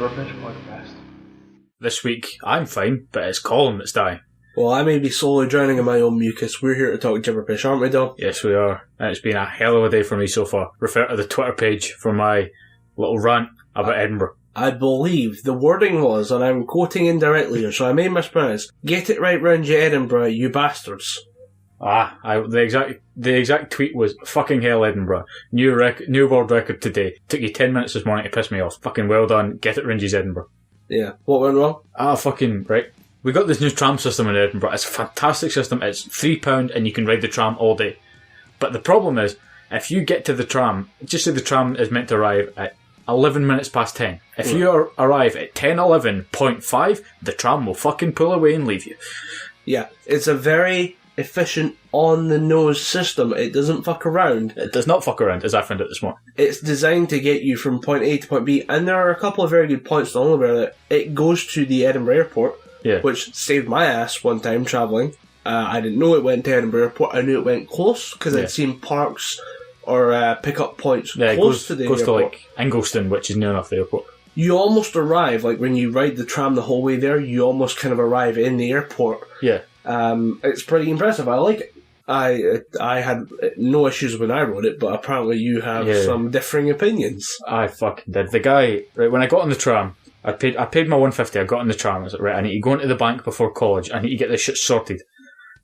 Gibberpish podcast. This week, I'm fine, but it's Colin that's dying. Well, I may be slowly drowning in my own mucus. We're here to talk Gibberpish, aren't we, Dom? Yes, we are. And it's been a hell of a day for me so far. Refer to the Twitter page for my little rant about Edinburgh. I believe the wording was, and I'm quoting indirectly here, so I may mispronounce, "Get it right round you Edinburgh, you bastards." The exact tweet was, "Fucking hell, Edinburgh. New world record today. Took you 10 minutes this morning to piss me off. Fucking well done. Get it round you Edinburgh." Yeah. What went wrong? Right. We got this new tram system in Edinburgh. It's a fantastic system. It's £3 and you can ride the tram all day. But the problem is, if you get to the tram, just say the tram is meant to arrive at 11 minutes past 10. If you arrive at 10:11.5, the tram will fucking pull away and leave you. Yeah. It's a very efficient, on-the-nose system. It doesn't fuck around. It does not fuck around, as I found it this morning. It's designed to get you from point A to point B, and there are a couple of very good points along about it. It goes to the Edinburgh airport, which saved my ass one time travelling. I didn't know it went to Edinburgh airport. I knew it went close, because I'd seen parks or pick-up points close to the airport. It goes to, Ingliston, which is near enough the airport. You almost arrive, when you ride the tram the whole way there, you almost kind of arrive in the airport. Yeah. It's pretty impressive. I like it. I had no issues when I wrote it, but apparently you have some differing opinions. I fucking did. The guy, right, when I got on the tram, I paid my $150, I got on the tram, I was like, right, I need to go into the bank before college, I need to get this shit sorted.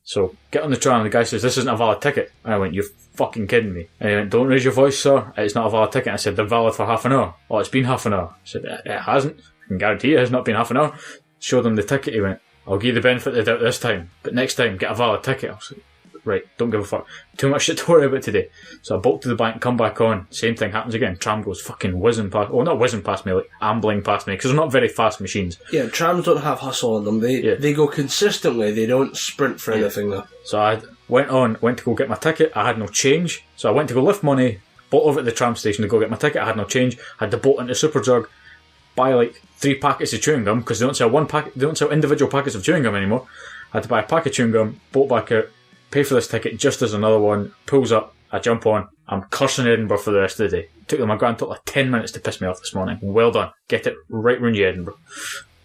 So, get on the tram, the guy says, "This isn't a valid ticket." And I went, "You're fucking kidding me." And he went, "Don't raise your voice, sir, it's not a valid ticket." And I said, "They're valid for half an hour." "Oh, it's been half an hour." I said, "It hasn't. I can guarantee it has not been half an hour." Showed him the ticket, he went, "I'll give you the benefit of the doubt this time, but next time, get a valid ticket." I was like, right, don't give a fuck. Too much shit to worry about today. So I bolted to the bank, come back on, same thing happens again. Tram goes fucking whizzing past, well, not whizzing past me, ambling past me, because they're not very fast machines. Yeah, trams don't have hustle on them. They go consistently, they don't sprint for anything though. So I went to go get my ticket, I had no change, so I went to go lift money, bolt over at the tram station to go get my ticket, I had no change, had to bolt into Superdrug, buy 3 packets of chewing gum, because they don't sell individual packets of chewing gum anymore. I had to buy a pack of chewing gum, bolt back out, pay for this ticket just as another one pulls up, I jump on, I'm cursing Edinburgh for the rest of the day. It took them a grand total of 10 minutes to piss me off this morning. Well done. Get it right round you, Edinburgh.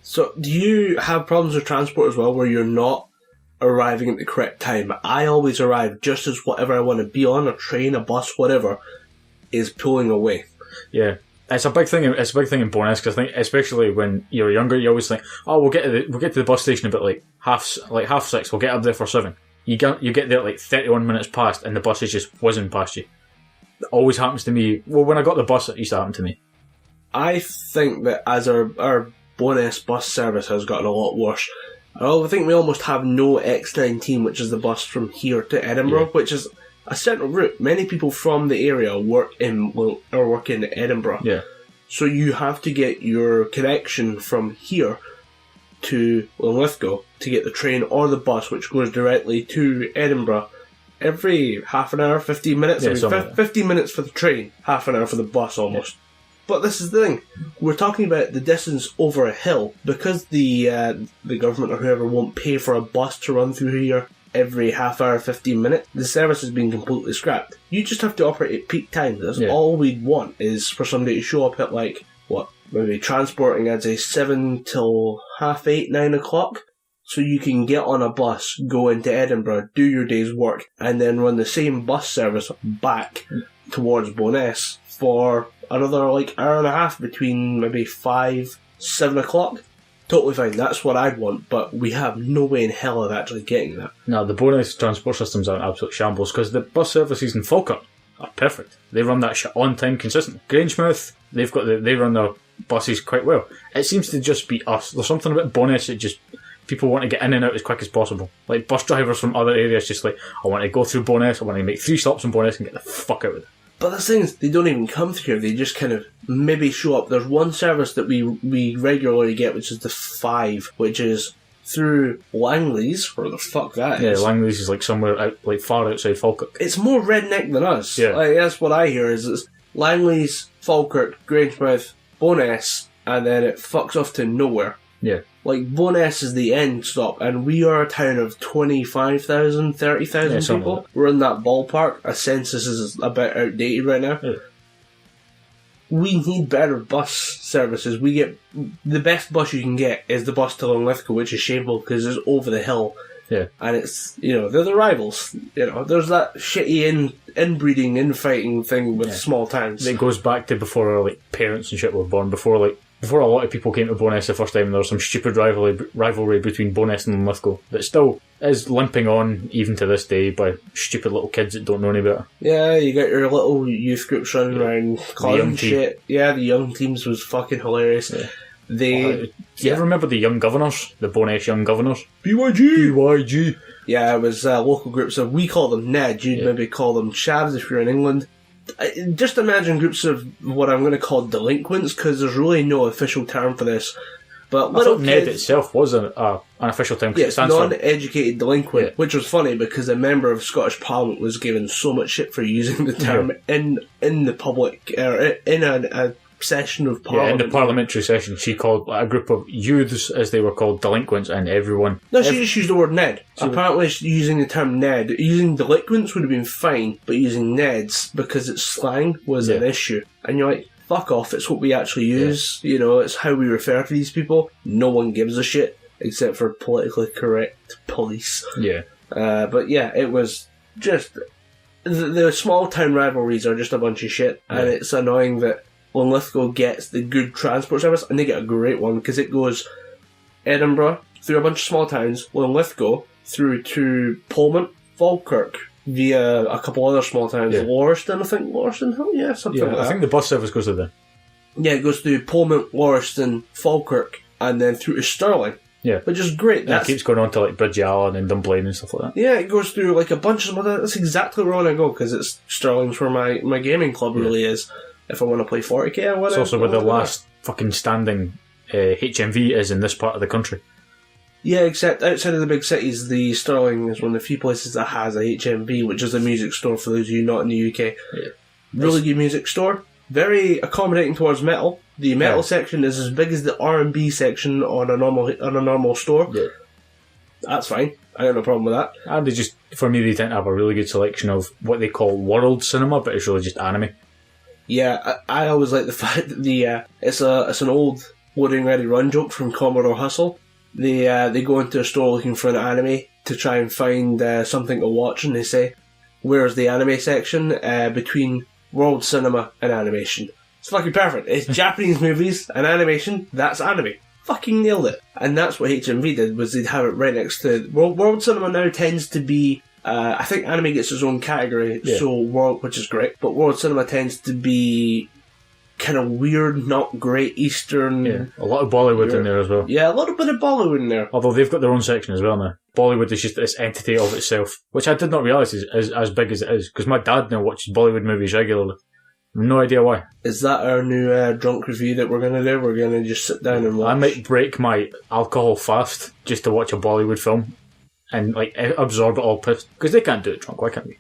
So, do you have problems with transport as well, where you're not arriving at the correct time? I always arrive just as whatever I want to be on, a train, a bus, whatever, is pulling away. Yeah. It's a big thing. It's a big thing in Bowness, because I think, especially when you're younger, you always think, "Oh, we'll get to the bus station about half 6. We'll get up there for 7." You get there 31 minutes past, and the bus is just whizzing past you. It always happens to me. Well, when I got the bus, it used to happen to me. I think that as our Bowness bus service has gotten a lot worse, I think we almost have no X19, which is the bus from here to Edinburgh, which is a central route. Many people from the area work in Edinburgh. Yeah. So you have to get your connection from here to Linlithgow to get the train or the bus, which goes directly to Edinburgh, every half an hour, 15 minutes. 15 minutes for the train, half an hour for the bus almost. Yeah. But this is the thing, we're talking about the distance over a hill, because the government or whoever won't pay for a bus to run through here every half hour, 15 minutes, the service has been completely scrapped. You just have to operate at peak times. That's all we'd want, is for somebody to show up at maybe transporting, I'd say 7 till 8:30, 9 o'clock, so you can get on a bus, go into Edinburgh, do your day's work, and then run the same bus service back towards Bowness for another hour and a half between maybe 5, 7 o'clock. Totally fine, that's what I'd want, but we have no way in hell of actually getting that. No, the Bowness transport systems are an absolute shambles, because the bus services in Falkirk are perfect. They run that shit on time consistently. Grangemouth, they run their buses quite well. It seems to just be us. There's something about Bowness that just people want to get in and out as quick as possible. Bus drivers from other areas just I want to go through Bowness, I want to make 3 stops in Bowness and get the fuck out of it. But the thing is, they don't even come through here. They just kind of maybe show up. There's one service that we regularly get, which is the 5, which is through Langley's, where the fuck that is. Yeah, Langley's is somewhere out, far outside Falkirk. It's more redneck than us. Yeah. That's what I hear, is it's Langley's, Falkirk, Grangemouth, Bowness, and then it fucks off to nowhere. Yeah. Bowness is the end stop, and we are a town of 25,000, 30,000 people. We're in that ballpark. A census is a bit outdated right now. Yeah. we need better bus services. We get the best bus you can get is the bus to Linlithgow, which is shameful because it's over the hill. Yeah, and it's they're the rivals. There's that shitty inbreeding, infighting thing with small towns. It goes back to before like parents and shit were born. Before a lot of people came to Bowness the first time, there was some stupid rivalry between Bowness and Linlithgow that still is limping on even to this day by stupid little kids that don't know any better. Yeah, you got your little youth groups running around causing shit. Yeah, the young teams was fucking hilarious. Yeah. Do you ever remember the Young Governors? The Bowness Young Governors? BYG! Yeah, it was local groups of, we call them Ned, you'd maybe call them Shavs if you're in England. Just imagine groups of what I'm going to call delinquents, because there's really no official term for this. But I thought Ned itself was an official term. Yes, non-educated delinquent, which was funny because a member of Scottish Parliament was given so much shit for using the term in the public, in a session of Parliament. Yeah, in the parliamentary session, she called a group of youths, as they were called, delinquents, and everyone... No, she just used the word Ned. So apparently using the term Ned, using delinquents would have been fine, but using Neds, because it's slang, was an issue. And you're like, fuck off, it's what we actually use, it's how we refer to these people. No one gives a shit, except for politically correct police. Yeah. But yeah, it was just... The small town rivalries are just a bunch of shit, and it's annoying that Linlithgow gets the good transport service, and they get a great one, because it goes Edinburgh, through a bunch of small towns, Linlithgow, through to Polmont, Falkirk, via a couple other small towns, Lauriston, I think, Lauriston Hill? Yeah, something like that. I think the bus service goes to there. Yeah, it goes through Polmont, Lauriston, Falkirk, and then through to Stirling. Yeah. Which is great. It keeps going on to like Bridge Allen and Dunblane and stuff like that. Yeah, it goes through like a bunch of other... That's exactly where I want to go, because it's Stirling's where my gaming club really is. If I want to play 40k or whatever. It's also where the last fucking standing HMV is in this part of the country. Yeah, except outside of the big cities, the Stirling is one of the few places that has a HMV, which is a music store for those of you not in the UK. Yeah. Really good music store. Very accommodating towards metal. The metal section is as big as the R&B section on a normal store. Yeah. That's fine. I got no problem with that. And for me, they tend to have a really good selection of what they call world cinema, but it's really just anime. Yeah, I always like the fact that it's an old Loading Ready Run joke from Commodore Hustle. They go into a store looking for an anime to try and find something to watch, and they say, "Where's the anime section between world cinema and animation?" It's fucking perfect. It's Japanese movies and animation. That's anime. Fucking nailed it. And that's what HMV did, was they'd have it right next to world cinema. Now tends to be. I think anime gets its own category, which is great, but world cinema tends to be kind of weird, not great Eastern. Yeah, a lot of Bollywood in there as well. Yeah, a little bit of Bollywood in there. Although they've got their own section as well now. Bollywood is just this entity of itself, which I did not realise is as big as it is, because my dad now watches Bollywood movies regularly. No idea why. Is that our new drunk review that we're going to do? We're going to just sit down and watch? I might break my alcohol fast just to watch a Bollywood film. And absorb it all, because they can't do it drunk. Why can't we?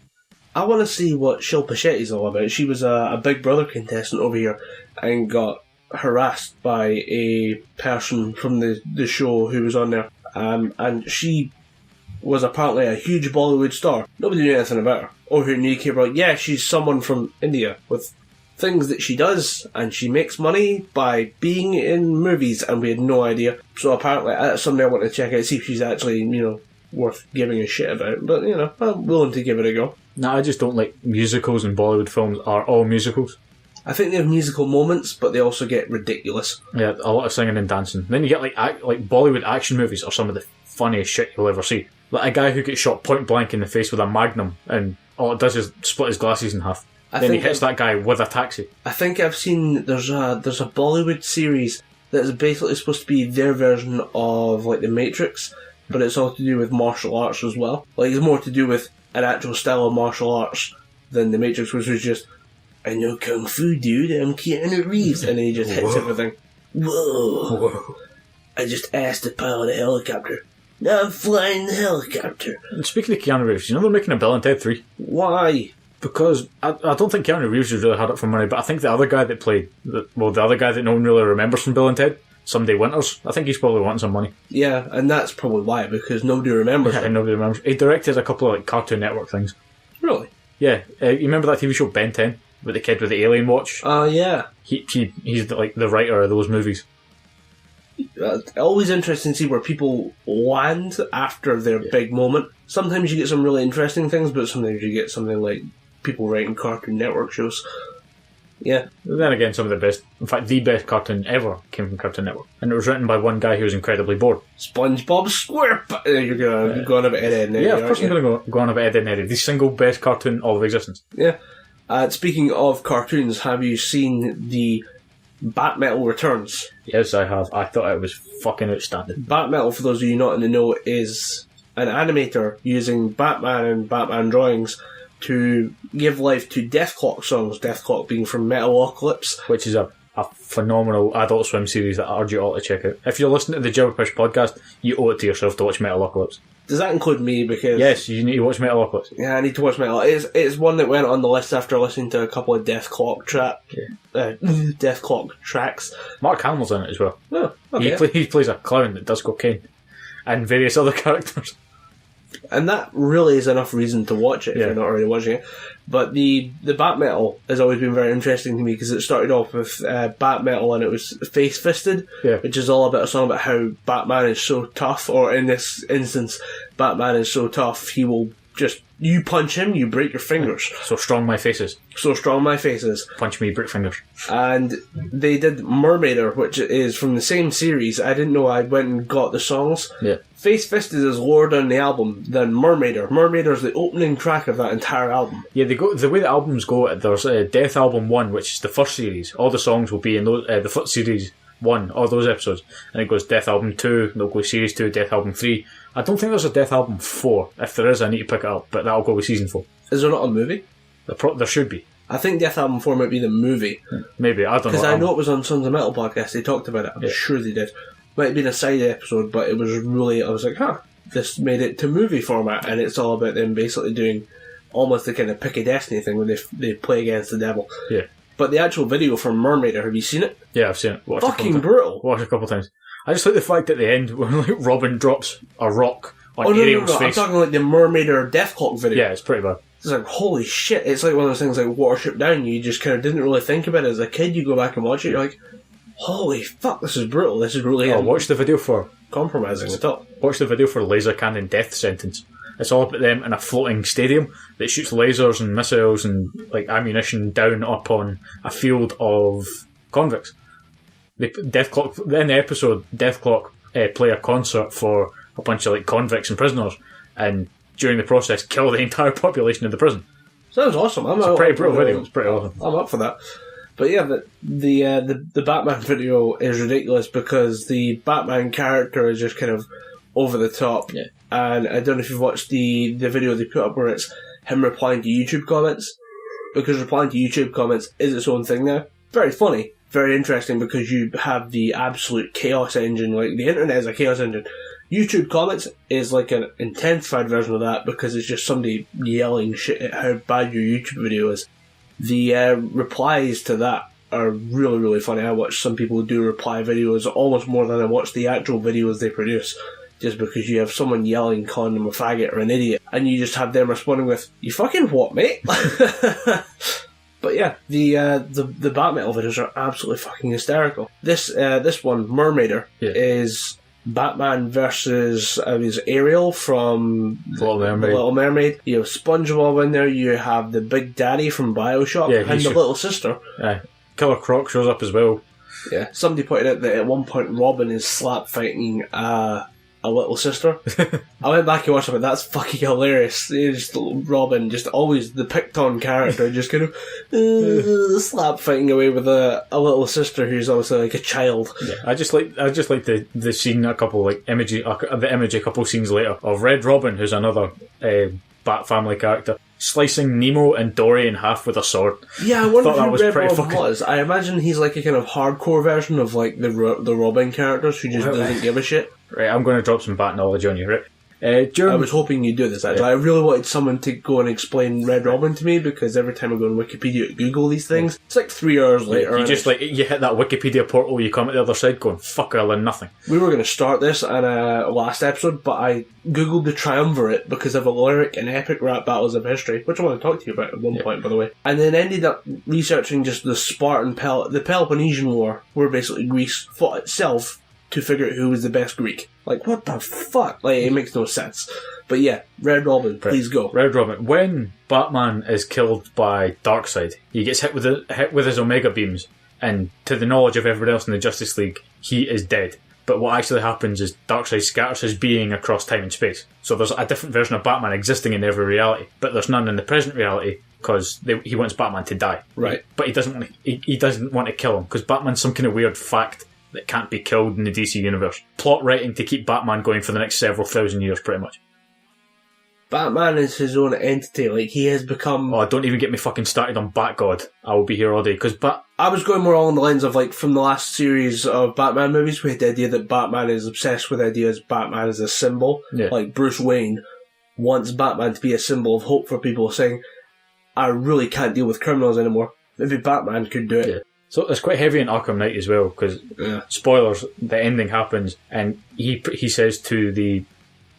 I want to see what Shilpa Shetty's all about. She was a Big Brother contestant over here and got harassed by a person from the show who was on there. And she was apparently a huge Bollywood star. Nobody knew anything about her. Over here in the UK, about she's someone from India with things that she does, and she makes money by being in movies, and we had no idea. So apparently that's something I want to check out, see if she's actually, worth giving a shit about, but I'm willing to give it a go. No, I just don't like musicals, and Bollywood films are all musicals. I think they have musical moments, but they also get ridiculous. Yeah, a lot of singing and dancing. Then you get like Bollywood action movies are some of the funniest shit you'll ever see. Like a guy who gets shot point blank in the face with a magnum, and all it does is split his glasses in half. Then he hits that guy with a taxi. I think I've seen there's a Bollywood series that is basically supposed to be their version of like The Matrix. But it's all to do with martial arts as well. Like, it's more to do with an actual style of martial arts than The Matrix, which was just, I know Kung Fu, dude, I'm Keanu Reeves. And then he just hits everything. Whoa. I just asked to pilot a helicopter. Now I'm flying the helicopter. And speaking of Keanu Reeves, they're making a Bill and Ted 3. Why? Because I don't think Keanu Reeves was really hard up for money, but I think the other guy that played, the other guy that no one really remembers from Bill and Ted, Someday Winters, I think he's probably wanting some money. Yeah, and that's probably why, because nobody remembers him. Nobody remembers. He directed a couple of Cartoon Network things. Really? Yeah. You remember that TV show Ben 10? with the kid with the alien watch. Yeah. He's like the writer of those movies. Always interesting to see where people land after their big moment. Sometimes you get some really interesting things, but sometimes you get something like people writing Cartoon Network shows. Yeah. Then again, some of the best, in fact, the best cartoon ever came from Cartoon Network. And it was written by one guy who was incredibly bored. SpongeBob SquarePants! You're going a bit Ed, Ed, yeah, of course I'm going to go on about Ed, Ed, Ed. The single best cartoon of existence. Yeah. Speaking of cartoons, have you seen the Bat Metal Returns? Yes, I have. I thought it was fucking outstanding. Bat Metal, for those of you not in the know, is an animator using Batman and Batman drawings to give life to Death Clock songs, Death Clock being from Metalocalypse. Which is a phenomenal Adult Swim series that I urge you all to check out. If you're listening to the Gibberpish podcast, you owe it to yourself to watch Metalocalypse. Does that include me? Because yes, you need to watch Metalocalypse. Yeah, I need to watch Metalocalypse. It's one that went on the list after listening to a couple of Death Clock Death Clock tracks. Mark Hamill's in it as well. Oh, okay. He plays a clown that does cocaine. And various other characters. And that really is enough reason to watch it if you're not already watching it. But the Bat Metal has always been very interesting to me because it started off with Bat Metal and it was Face Fisted, which is all about a song about how Batman is so tough, or in this instance, Batman is so tough, he will just, you punch him, you break your fingers. So strong my faces. So strong my faces. Punch me, break fingers. And they did Mermaider, which is from the same series. I didn't know. I went and got the songs. Yeah. Face Fisted is lower down the album than Mermaider. Mermaider is the opening track of that entire album. Yeah, the way the albums go, there's Death Album 1, which is the first series. All the songs will be in those, the first series 1, all those episodes. And it goes Death Album 2, they'll go Series 2, Death Album 3. I don't think there's a Death Album 4. If there is, I need to pick it up, but that'll go with Season 4. Is there not a movie? There should be. I think Death Album 4 might be the movie. Maybe, I don't know. Because I know it was on Sons of Metal podcast, they talked about it. I'm sure they did. Might have been a side episode, but it was really, I was like, this made it to movie format, and it's all about them basically doing almost the kind of Pick of Destiny thing where they play against the devil. Yeah. But the actual video from Mermaider, have you seen it? Yeah, I've seen it. Fucking brutal. Watched it a couple of times. I just like the fact at the end when like Robin drops a rock on Ariel's face. I'm talking like the Mermaider Death Clock video. Yeah, it's pretty bad. It's like, holy shit, it's like one of those things like Watership Down, you just kind of didn't really think about it as a kid, you go back and watch it, you're like, holy fuck, this is brutal, this is really watch the video for compromising it up. Watch the video for Laser Cannon Death Sentence. It's all about them in a floating stadium that shoots lasers and missiles and like ammunition down upon a field of convicts. Death Clock, in the episode, Death Clock play a concert for a bunch of like convicts and prisoners, and during the process kill the entire population of the prison. Sounds awesome. It's a pretty brutal video. It's pretty awesome. I'm up for that. But yeah, the Batman video is ridiculous because the Batman character is just kind of over the top. Yeah. And I don't know if you've watched the video they put up where it's him replying to YouTube comments. Because replying to YouTube comments is its own thing now. Very funny. Very interesting because you have the absolute chaos engine. Like, the internet is a chaos engine. YouTube comments is like an intensified version of that because it's just somebody yelling shit at how bad your YouTube video is. The replies to that are really, really funny. I watch some people do reply videos almost more than I watch the actual videos they produce, just because you have someone yelling, calling them a faggot or an idiot, and you just have them responding with, "You fucking what, mate?" But yeah, the Bat Metal videos are absolutely fucking hysterical. This one, Mermaider, is Batman versus Ariel from Little Mermaid. You have SpongeBob in there. You have the Big Daddy from BioShock, and the little sister. Killer Croc shows up as well. Yeah, somebody pointed out that at one point Robin is slap fighting a little sister. I went back and watched it, but that's fucking hilarious. It's just Robin, just always the picked on character, just kind of slap fighting away with a little sister who's obviously like a child. Yeah, I just like the scene, a couple like the image a couple scenes later of Red Robin, who's another Bat Family character, slicing Nemo and Dory in half with a sword. Yeah, I wonder who Red Robin was. I imagine he's like a kind of hardcore version of like the Robin characters who just doesn't give a shit. Right, I'm going to drop some Bat knowledge on you, right? I was hoping you'd do this, actually. I really wanted someone to go and explain Red Robin to me, because every time I go on Wikipedia to Google these things, it's like 3 hours later. You just you hit that Wikipedia portal, you come at the other side going, fuck, I learned nothing. We were going to start this in a last episode, but I Googled the Triumvirate because of a lyric and epic rap battles of history, which I want to talk to you about at one point, by the way. And then ended up researching just the Spartan the Peloponnesian War, where basically Greece fought itself to figure out who was the best Greek. Like, what the fuck? Like, it makes no sense. But yeah, Red Robin, please go. Red Robin. When Batman is killed by Darkseid, he gets hit with his Omega beams, and to the knowledge of everyone else in the Justice League, he is dead. But what actually happens is Darkseid scatters his being across time and space. So there's a different version of Batman existing in every reality, but there's none in the present reality because he wants Batman to die. Right. But he doesn't want to kill him because Batman's some kind of weird fact that can't be killed in the DC universe. Plot writing to keep Batman going for the next several thousand years, pretty much. Batman is his own entity. Like, he has become... Oh, don't even get me fucking started on Batgod. I will be here all day, because I was going more along the lines of, like, from the last series of Batman movies, we had the idea that Batman is obsessed with ideas. Batman is a symbol. Yeah. Like, Bruce Wayne wants Batman to be a symbol of hope for people, saying, I really can't deal with criminals anymore. Maybe Batman could do it. Yeah. So it's quite heavy in Arkham Knight as well, because, spoilers, the ending happens, and he says to the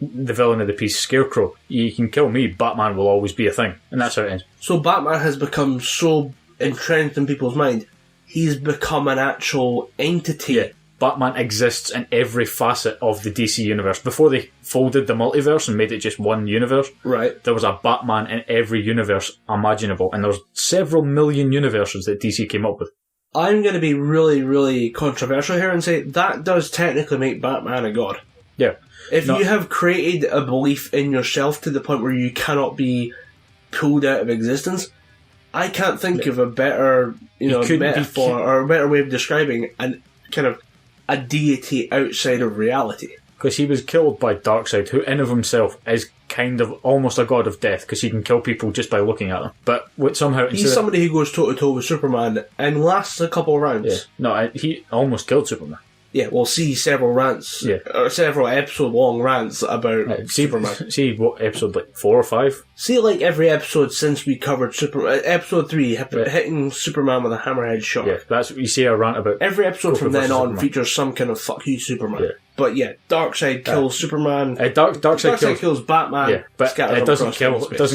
villain of the piece, Scarecrow, you can kill me, Batman will always be a thing. And that's how it ends. So Batman has become so entrenched in people's mind, he's become an actual entity. Yeah. Batman exists in every facet of the DC universe. Before they folded the multiverse and made it just one universe, right, there was a Batman in every universe imaginable, and there's several million universes that DC came up with. I'm going to be really, really controversial here and say that does technically make Batman a god. Yeah. If you have created a belief in yourself to the point where you cannot be pulled out of existence, I can't think of a better, metaphor or a better way of describing a deity outside of reality. Because he was killed by Darkseid, who in of himself is kind of almost a god of death, because he can kill people just by looking at them. But somehow... He's somebody who goes toe-to-toe with Superman and lasts a couple of rounds. Yeah. No, he almost killed Superman. Yeah, we'll see several rants, or several episode-long rants about Superman. See what episode, 4 or 5? See, every episode since we covered Superman. Episode 3, hitting Superman with a hammerhead shot. Yeah, that's what you see a rant about. Every episode from then on Superman features some kind of fuck you Superman. Yeah. But yeah, Darkseid kills Superman. Darkseid kills Batman. Yeah, but it doesn't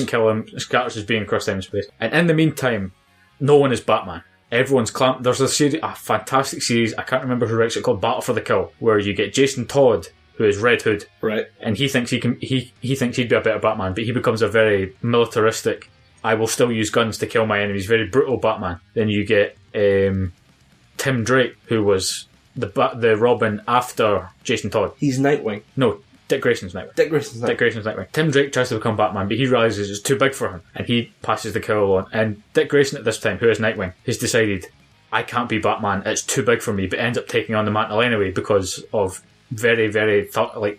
kill him. It scatters his being across time and space. And in the meantime, no one is Batman. Everyone's clamped. There's a fantastic series, I can't remember who writes it, called Battle for the Kill, where you get Jason Todd, who is Red Hood, right? And he thinks he thinks he'd be a better Batman, but he becomes a very militaristic, I will still use guns to kill my enemies, very brutal Batman. Then you get Tim Drake, who was the Robin after Jason Todd. He's Nightwing. No, Dick Grayson's Nightwing. Dick Grayson's Nightwing. Tim Drake tries to become Batman, but he realises it's too big for him, and he passes the kill on. And Dick Grayson at this time, who is Nightwing, has decided, I can't be Batman, it's too big for me, but ends up taking on the mantle anyway because of very, very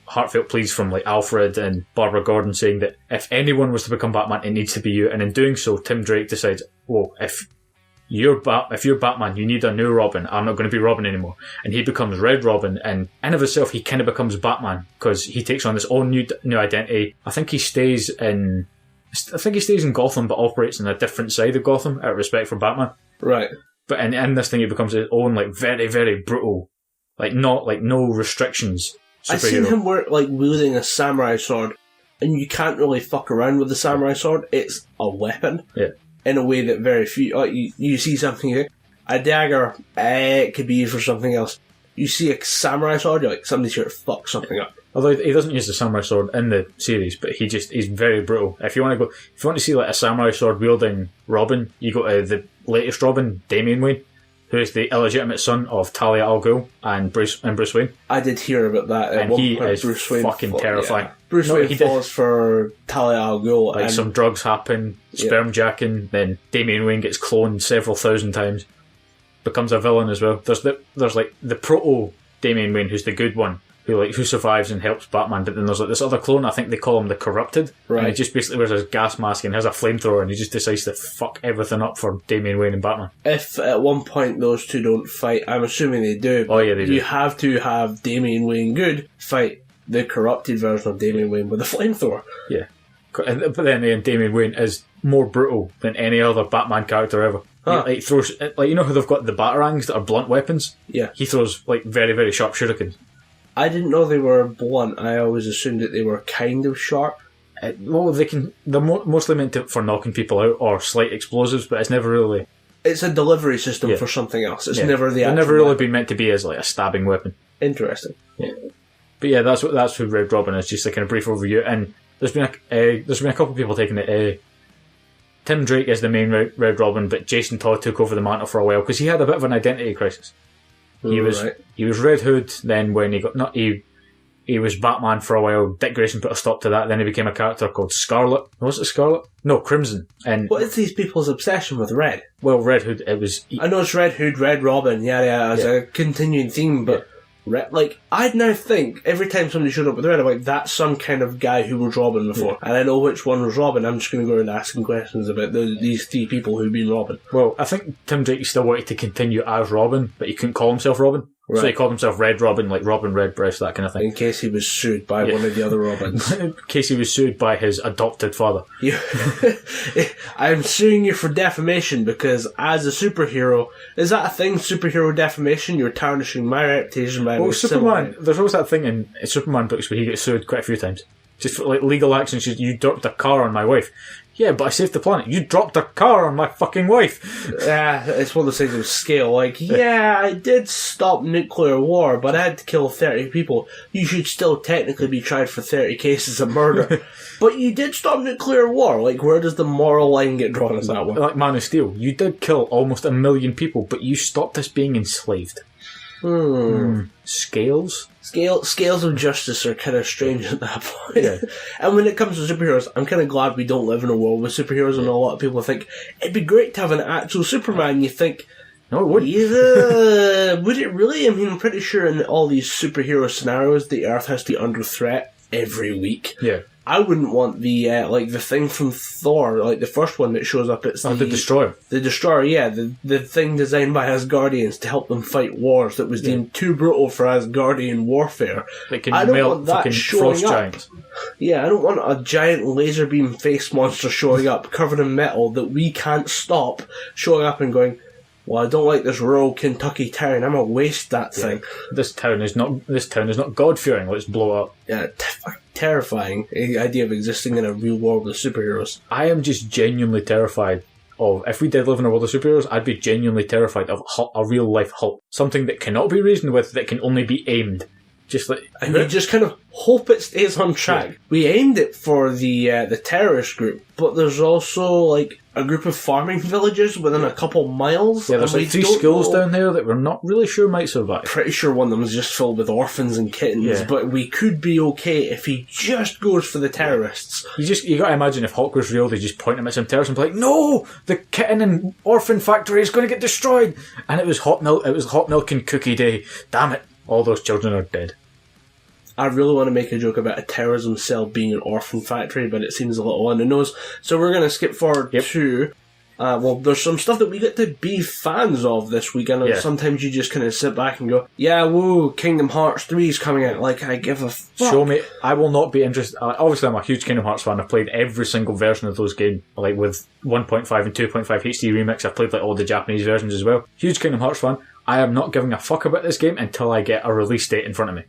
heartfelt pleas from Alfred and Barbara Gordon saying that if anyone was to become Batman, it needs to be you. And in doing so, Tim Drake decides, well, if you're Batman, you need a new Robin. I'm not going to be Robin anymore. And he becomes Red Robin, and in of himself, he kind of becomes Batman because he takes on this own new identity. I think he stays in Gotham, but operates on a different side of Gotham out of respect for Batman. Right. But in this thing, he becomes his own, very, very brutal, no restrictions superhero. I've seen him wielding a samurai sword, and you can't really fuck around with the samurai sword. It's a weapon. Yeah. In a way that very few... you see something... A dagger, it could be used for something else. You see a samurai sword, you're like, somebody's here to fuck something up. Although he doesn't use the samurai sword in the series, but he's very brutal. If you want to see a samurai sword wielding Robin, you go to the latest Robin, Damian Wayne, who is the illegitimate son of Talia al Ghul and Bruce Wayne. I did hear about that. And he is Bruce Wayne fucking terrifying. Yeah. Bruce Wayne falls for Talia al Ghul. Some drugs happen, sperm jacking, then Damian Wayne gets cloned several thousand times, becomes a villain as well. There's the proto Damian Wayne, who's the good one, who survives and helps Batman, but then there's this other clone, I think they call him the Corrupted, right? And he just basically wears his gas mask and has a flamethrower, and he just decides to fuck everything up for Damian Wayne and Batman. If at one point those two don't fight, I'm assuming they do. Oh yeah, they do. You have to have Damian Wayne good fight the corrupted version of Damian Wayne with a flamethrower. Yeah. But then again, Damian Wayne is more brutal than any other Batman character ever. Huh. He throws, you know how they've got the batarangs that are blunt weapons? Yeah. He throws very, very sharp shurikens. I didn't know they were blunt. I always assumed that they were kind of sharp. They're mostly meant for knocking people out or slight explosives, but it's never really... It's a delivery system for something else. It's never the actual They've never really weapon. been meant to be as a stabbing weapon. Interesting. Yeah. But yeah, that's who Red Robin is, just a kind of brief overview. And there's been a couple of people taking it. Tim Drake is the main Red Robin, but Jason Todd took over the mantle for a while because he had a bit of an identity crisis. He was Red Hood. Then when he was Batman for a while. Dick Grayson put a stop to that. Then he became a character called Scarlet. Was it Scarlet? No, Crimson. And what is these people's obsession with red? Well, Red Hood. It was. I know it's Red Hood, Red Robin. Yeah, it's a continuing theme, but. I'd now think every time somebody showed up with red, I'm like, that's some kind of guy who was Robin before, and I know which one was Robin. I'm just going to go around asking questions about these three people who've been Robin. Well, I think Tim Drake still wanted to continue as Robin, but he couldn't call himself Robin. Right. So he called himself Red Robin, like Robin Redbreast, that kind of thing. In case he was sued by one of the other Robins. In case he was sued by his adopted father. I'm suing you for defamation because as a superhero, is that a thing, superhero defamation? You're tarnishing my reputation by Superman, there's always that thing in Superman books where he gets sued quite a few times. Just for legal actions, you dropped a car on my wife. Yeah, but I saved the planet. You dropped a car on my fucking wife. Yeah, it's one of those things of scale. I did stop nuclear war, but I had to kill 30 people. You should still technically be tried for 30 cases of murder. But you did stop nuclear war. Where does the moral line get drawn on that one? Like Man of Steel. You did kill almost 1 million people, but you stopped us being enslaved. Scales? Scales of justice are kind of strange at that point. Yeah. And when it comes to superheroes, I'm kind of glad we don't live in a world with superheroes, and a lot of people think, it'd be great to have an actual Superman. You think, no, it wouldn't. Would it really? I mean, I'm pretty sure in all these superhero scenarios, the Earth has to be under threat every week. Yeah. I wouldn't want the the thing from Thor, the first one that shows up. It's the Destroyer. The Destroyer, yeah, the thing designed by Asgardians to help them fight wars that was deemed too brutal for Asgardian warfare. I don't want that showing up. Giants. Yeah, I don't want a giant laser beam face monster showing up covered in metal that we can't stop showing up and going, well, I don't like this rural Kentucky town. I'm gonna waste that thing. This town is not God-fearing. Let's blow up. Yeah, terrifying idea of existing in a real world with superheroes. I am just genuinely terrified of, if we did live in a world of superheroes, I'd be genuinely terrified of a real life Hulk. Something that cannot be reasoned with, that can only be aimed. And you just kind of hope it stays on track. Yeah. We aimed it for the terrorist group, but there's also a group of farming villages within a couple miles. Yeah, there's 3 schools down there that we're not really sure might survive. Pretty sure one of them is just filled with orphans and kittens, but we could be okay if he just goes for the terrorists. You got to imagine if Hulk was real, they just point him at some terrorists and be like, "No, the kitten and orphan factory is going to get destroyed." And it was hot milk. It was hot milk and cookie day. Damn it! All those children are dead. I really want to make a joke about a terrorism cell being an orphan factory, but it seems a little on the nose. So we're going to skip forward to... there's some stuff that we get to be fans of this week, and sometimes you just kind of sit back and go, yeah, woo, Kingdom Hearts 3 is coming out. I give a fuck. Show me. I will not be interested. Obviously, I'm a huge Kingdom Hearts fan. I've played every single version of those games, with 1.5 and 2.5 HD Remix. I've played all the Japanese versions as well. Huge Kingdom Hearts fan. I am not giving a fuck about this game until I get a release date in front of me.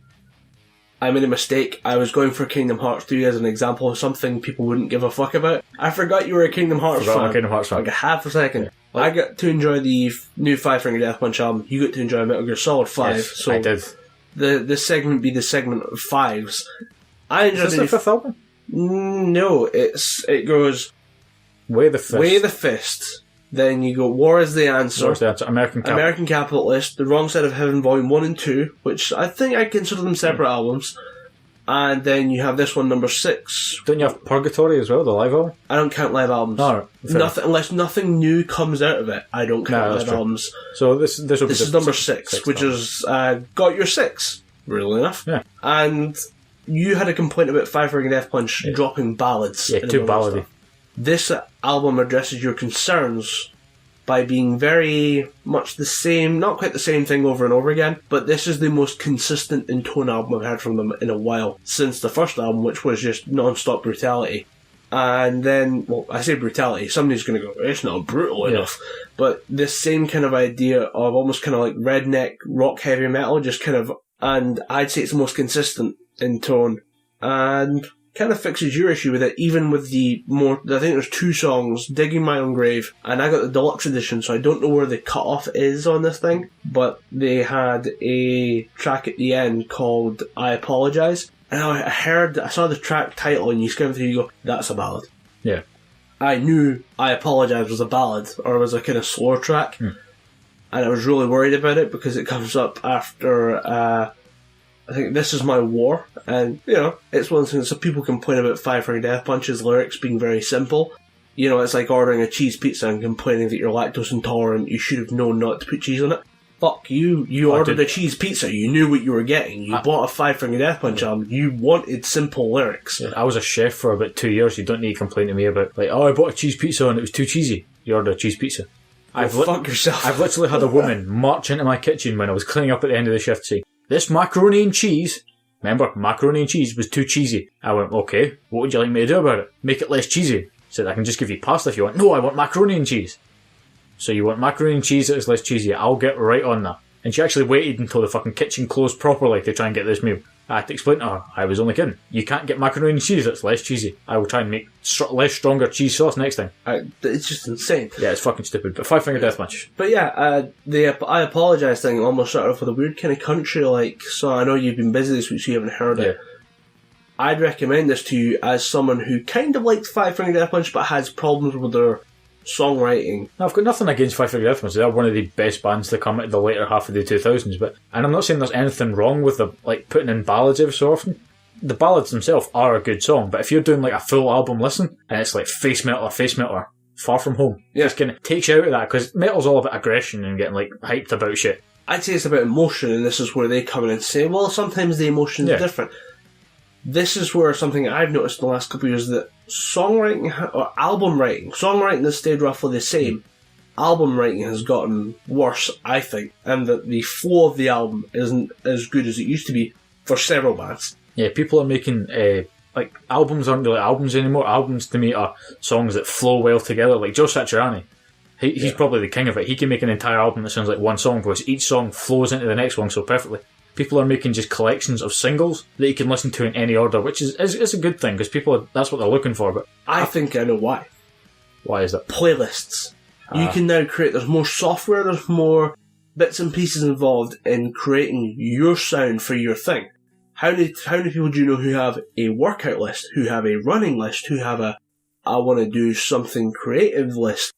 I made a mistake. I was going for Kingdom Hearts 3 as an example of something people wouldn't give a fuck about. I forgot you were a Kingdom Hearts fan. Kingdom Hearts fan. Half a second. Yeah. I got to enjoy the new Five Finger Death Punch album. You got to enjoy Metal Gear Solid 5. Yes, so I did. This segment be the segment of fives. I enjoyed Is this the 5th album? No, it goes Way the Fist. Way the Fist. Then you go War is the Answer. War is the Answer. American Capitalist. The Wrong Side of Heaven Volume 1 and 2, which I think I consider them separate albums. And then you have this one, number 6. Don't you have Purgatory as well, the live album? I don't count live albums. No, unless nothing new comes out of it, I don't count live albums. So this is number 6, which is Got Your 6, really enough. Yeah. And you had a complaint about Five Finger Death Punch dropping ballads. Yeah, too ballady. This album addresses your concerns by being very much the same, not quite the same thing over and over again, but this is the most consistent in tone album I've heard from them in a while, since the first album, which was just non-stop brutality. And then, well, I say brutality, somebody's going to go, it's not brutal enough. But this same kind of idea of almost kind of like redneck rock heavy metal, just kind of, and I'd say it's the most consistent in tone, and kind of fixes your issue with it, even with the more, I think there's 2 songs, Digging My Own Grave, and I got the deluxe edition, so I don't know where the cut-off is on this thing, but they had a track at the end called I Apologise, and I saw the track title, and you skim through, you go, that's a ballad. Yeah. I knew I Apologise was a ballad, or was a kind of slower track, and I was really worried about it, because it comes up after, I think This Is My War, and, you know, it's one of the things that people complain about Five Finger Death Punch's lyrics being very simple. You know, it's like ordering a cheese pizza and complaining that you're lactose intolerant, you should have known not to put cheese on it. Fuck, you ordered a cheese pizza, you knew what you were getting, you bought a Five Finger Death Punch album, you wanted simple lyrics. Yeah, I was a chef for about 2 years, you don't need to complain to me about, like, oh, I bought a cheese pizza and it was too cheesy. You ordered a cheese pizza. Fuck yourself. I've literally had a woman march into my kitchen when I was cleaning up at the end of the shift saying, this macaroni and cheese, remember, macaroni and cheese was too cheesy. I went, okay, what would you like me to do about it? Make it less cheesy. Said, I can just give you pasta if you want. No, I want macaroni and cheese. So you want macaroni and cheese that is less cheesy. I'll get right on that. And she actually waited until the fucking kitchen closed properly to try and get this meal. I had to explain to her, I was only kidding. You can't get macaroni and cheese that's less cheesy. I will try and make less stronger cheese sauce next time. It's just insane. Yeah, it's fucking stupid. But Five Finger Death Punch. But yeah, the I Apologise thing almost started off with a weird kind of country like, so I know you've been busy this week so you haven't heard it. I'd recommend this to you as someone who kind of likes Five Finger Death Punch but has problems with their songwriting. Now, I've got nothing against Five Finger Death Punch. They're one of the best bands to come out of the later half of the 2000s. And I'm not saying there's anything wrong with the putting in ballads every so often. The ballads themselves are a good song, but if you're doing like a full album listen and it's like face metal, Far From Home, just kind of takes you out of that, because metal's all about aggression and getting like hyped about shit. I'd say it's about emotion, and this is where they come in and say, well, sometimes the emotion is different. This is where something I've noticed in the last couple of years, that songwriting or album writing, songwriting has stayed roughly the same. Album writing has gotten worse, I think, and that the flow of the album isn't as good as it used to be for several bands. Yeah, people are making albums aren't really albums anymore. Albums to me are songs that flow well together. Like Joe Satriani, he's probably the king of it. He can make an entire album that sounds like one song because each song flows into the next one so perfectly. People are making just collections of singles that you can listen to in any order, which is a good thing, because that's what they're looking for. But I think I know why. Why is that? Playlists. You can now there's more software, there's more bits and pieces involved in creating your sound for your thing. How many people do you know who have a workout list, who have a running list, who have a I want to do something creative list?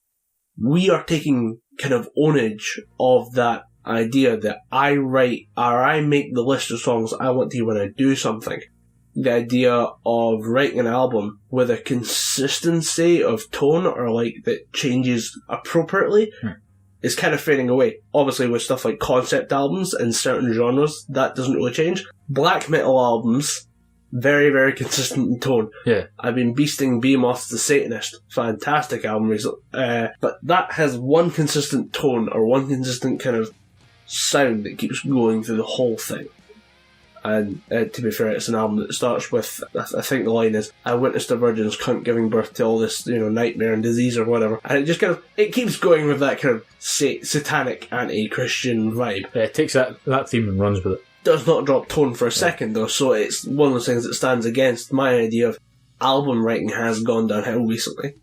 We are taking kind of ownage of that idea that I write or I make the list of songs I want to hear when I do something. The idea of writing an album with a consistency of tone or that changes appropriately is kind of fading away. Obviously with stuff like concept albums in certain genres, that doesn't really change. Black metal albums, very, very consistent in tone. Yeah. I've been beasting Behemoth the Satanist. Fantastic album recently. But that has one consistent tone or one consistent kind of sound that keeps going through the whole thing. And to be fair, it's an album that starts with, I think the line is, I witnessed a virgin's cunt giving birth to all this, nightmare and disease or whatever. And it just it keeps going with that kind of satanic anti-Christian vibe. Yeah, it takes that theme and runs with it. Does not drop tone for a second though, so it's one of those things that stands against my idea of album writing has gone downhill recently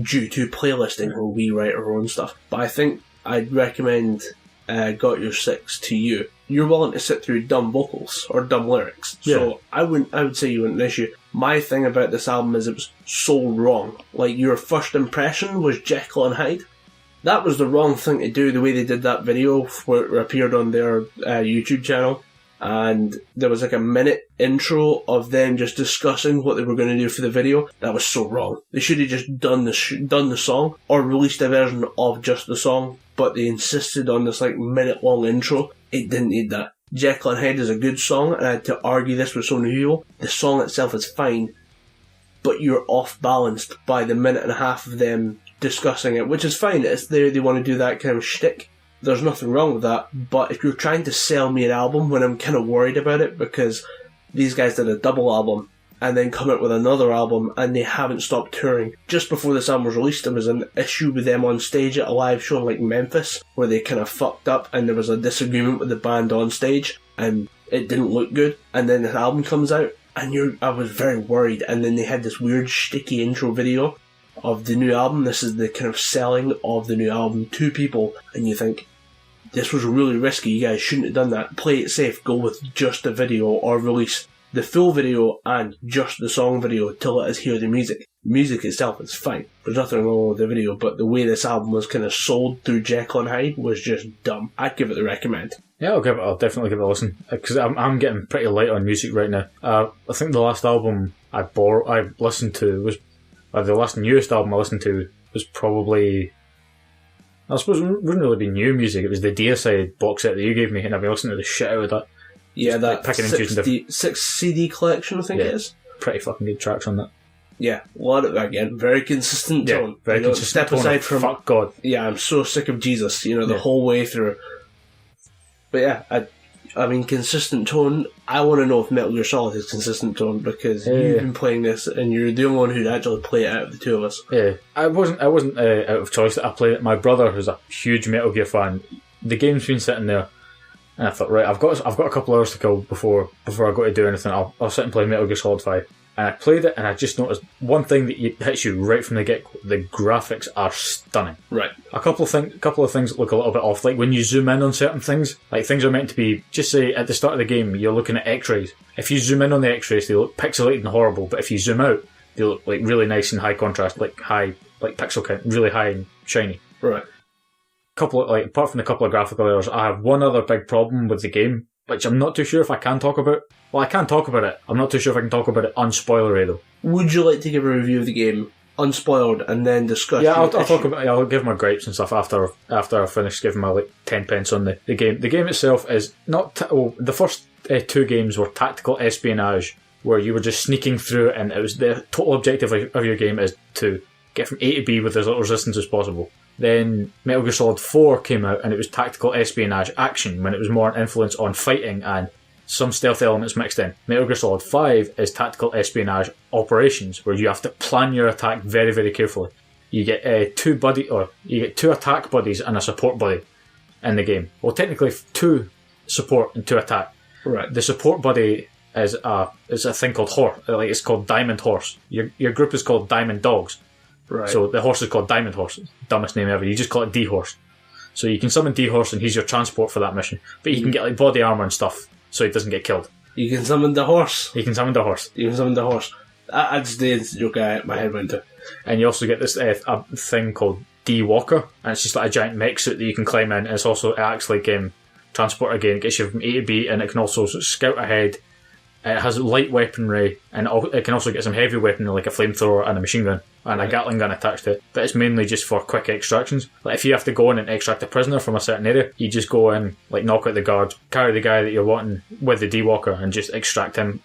due to playlisting where we write our own stuff. But I think I'd recommend Got Your Six to you. You're willing to sit through dumb vocals or dumb lyrics, so I would say you wouldn't issue. My thing about this album is it was so wrong. Like, your first impression was Jekyll and Hyde. That was the wrong thing to do, the way they did that video where it appeared on their YouTube channel. And there was like a minute intro of them just discussing what they were going to do for the video. That was so wrong. They should have just done the song or released a version of just the song, but they insisted on this minute long intro. It didn't need that. Jekyll and Hyde is a good song, and I had to argue this with so many people. The song itself is fine, but you're off balanced by the minute and a half of them discussing it, which is fine. It's they want to do that kind of shtick. There's nothing wrong with that. But if you're trying to sell me an album when I'm kind of worried about it, because these guys did a double album and then come out with another album and they haven't stopped touring. Just before this album was released, there was an issue with them on stage at a live show in like Memphis where they kind of fucked up and there was a disagreement with the band on stage and it didn't look good. And then the album comes out and I was very worried, and then they had this weird sticky intro video of the new album. This is the kind of selling of the new album to people, and you think, this was really risky, you guys shouldn't have done that. Play it safe, go with just the video, or release the full video and just the song video to let us hear the music. The music itself is fine, there's nothing wrong with the video, but the way this album was kind of sold through Jekyll and Hyde was just dumb. I'd give it the recommend. Yeah, I'll definitely give it a listen, because I'm getting pretty light on music right now. I think the last album I listened to was, the last newest album I listened to was probably, I suppose it wouldn't really be new music, it was the Deicide box set that you gave me, and I've been listening to the shit out of that. Yeah, just, that picking and choosing 6 CD collection, I think it is. Pretty fucking good tracks on that. Yeah, a lot of, again, very consistent tone. Very consistent step tone aside from, fuck God. Yeah, I'm so sick of Jesus, the whole way through. But yeah, I mean, consistent tone. I want to know if Metal Gear Solid is consistent tone, because you've been playing this and you're the only one who'd actually play it out of the two of us. Yeah, I wasn't out of choice that I played it. My brother, who's a huge Metal Gear fan, the game's been sitting there, and I thought, right, I've got a couple hours to kill before I go to do anything. I'll sit and play Metal Gear Solid 5. And I played it, and I just noticed one thing that hits you right from the get-go: the graphics are stunning. Right. A couple of things that look a little bit off, like when you zoom in on certain things, like things are meant to be, just say at the start of the game, you're looking at X-rays. If you zoom in on the X-rays, they look pixelated and horrible, but if you zoom out, they look like really nice and high contrast, like pixel count, really high and shiny. Right. Apart from the couple of graphical errors, I have one other big problem with the game, which I'm not too sure if I can talk about. Well, I can talk about it. I'm not too sure if I can talk about it unspoilery though. Would you like to give a review of the game unspoiled and then discuss? Yeah, I'll talk about. I'll give my gripes and stuff after I finish giving my 10 pence on the game. The game itself is not. The first 2 games were tactical espionage, where you were just sneaking through, and it was the total objective of your game is to get from A to B with as little resistance as possible. Then Metal Gear Solid 4 came out, and it was tactical espionage action, when it was more an influence on fighting and some stealth elements mixed in. Metal Gear Solid 5 is tactical espionage operations, where you have to plan your attack very, very carefully. You get 2 attack buddies and a support buddy in the game. Well, technically 2 support and 2 attack. Right. The support buddy is a thing called horse. It's called Diamond Horse. Your group is called Diamond Dogs. Right. So the horse is called Diamond Horse. Dumbest name ever. You just call it D-Horse. So you can summon D-Horse, and he's your transport for that mission. But you can get body armor and stuff, so he doesn't get killed. You can summon the horse. That's the joke my head went to. And you also get this a thing called D-Walker, and it's just like a giant mech suit that you can climb in. And it acts like transport again. It gets you from A to B, and it can also scout ahead. It has light weaponry, and it can also get some heavy weaponry like a flamethrower and a machine gun and a Gatling gun attached to it. But it's mainly just for quick extractions. Like if you have to go in and extract a prisoner from a certain area, you just go in, knock out the guards, carry the guy that you're wanting with the D-Walker, and just extract him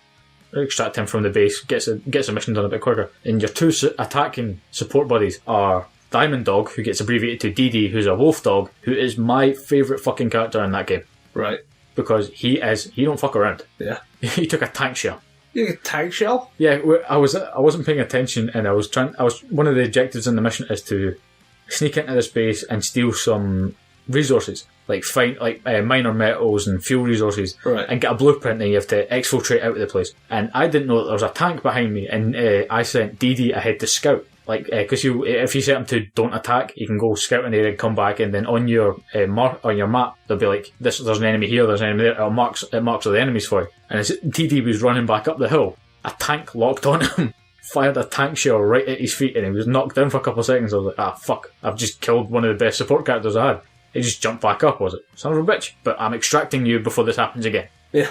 from the base. Gets a mission done a bit quicker. And your 2 attacking support buddies are Diamond Dog, who gets abbreviated to DD, who's a wolf dog, who is my favourite fucking character in that game. Right. Because he don't fuck around. Yeah. He took a tank shell. You took a tank shell? Yeah, I wasn't paying attention, and one of the objectives in the mission is to sneak into this base and steal some resources, like minor metals and fuel resources, right, and get a blueprint that you have to exfiltrate out of the place. And I didn't know that there was a tank behind me, and I sent DD ahead to scout. Because if you set him to don't attack, you can go scout an area and come back, and then on your map they'll be like, there's an enemy here, there's an enemy there. It marks all the enemies for you. And as DD was running back up the hill, a tank locked on him, fired a tank shell right at his feet, and he was knocked down for a couple of seconds. I was like, fuck, I've just killed one of the best support characters I had. He just jumped back up, was it? Son of a bitch. But I'm extracting you before this happens again. Yeah.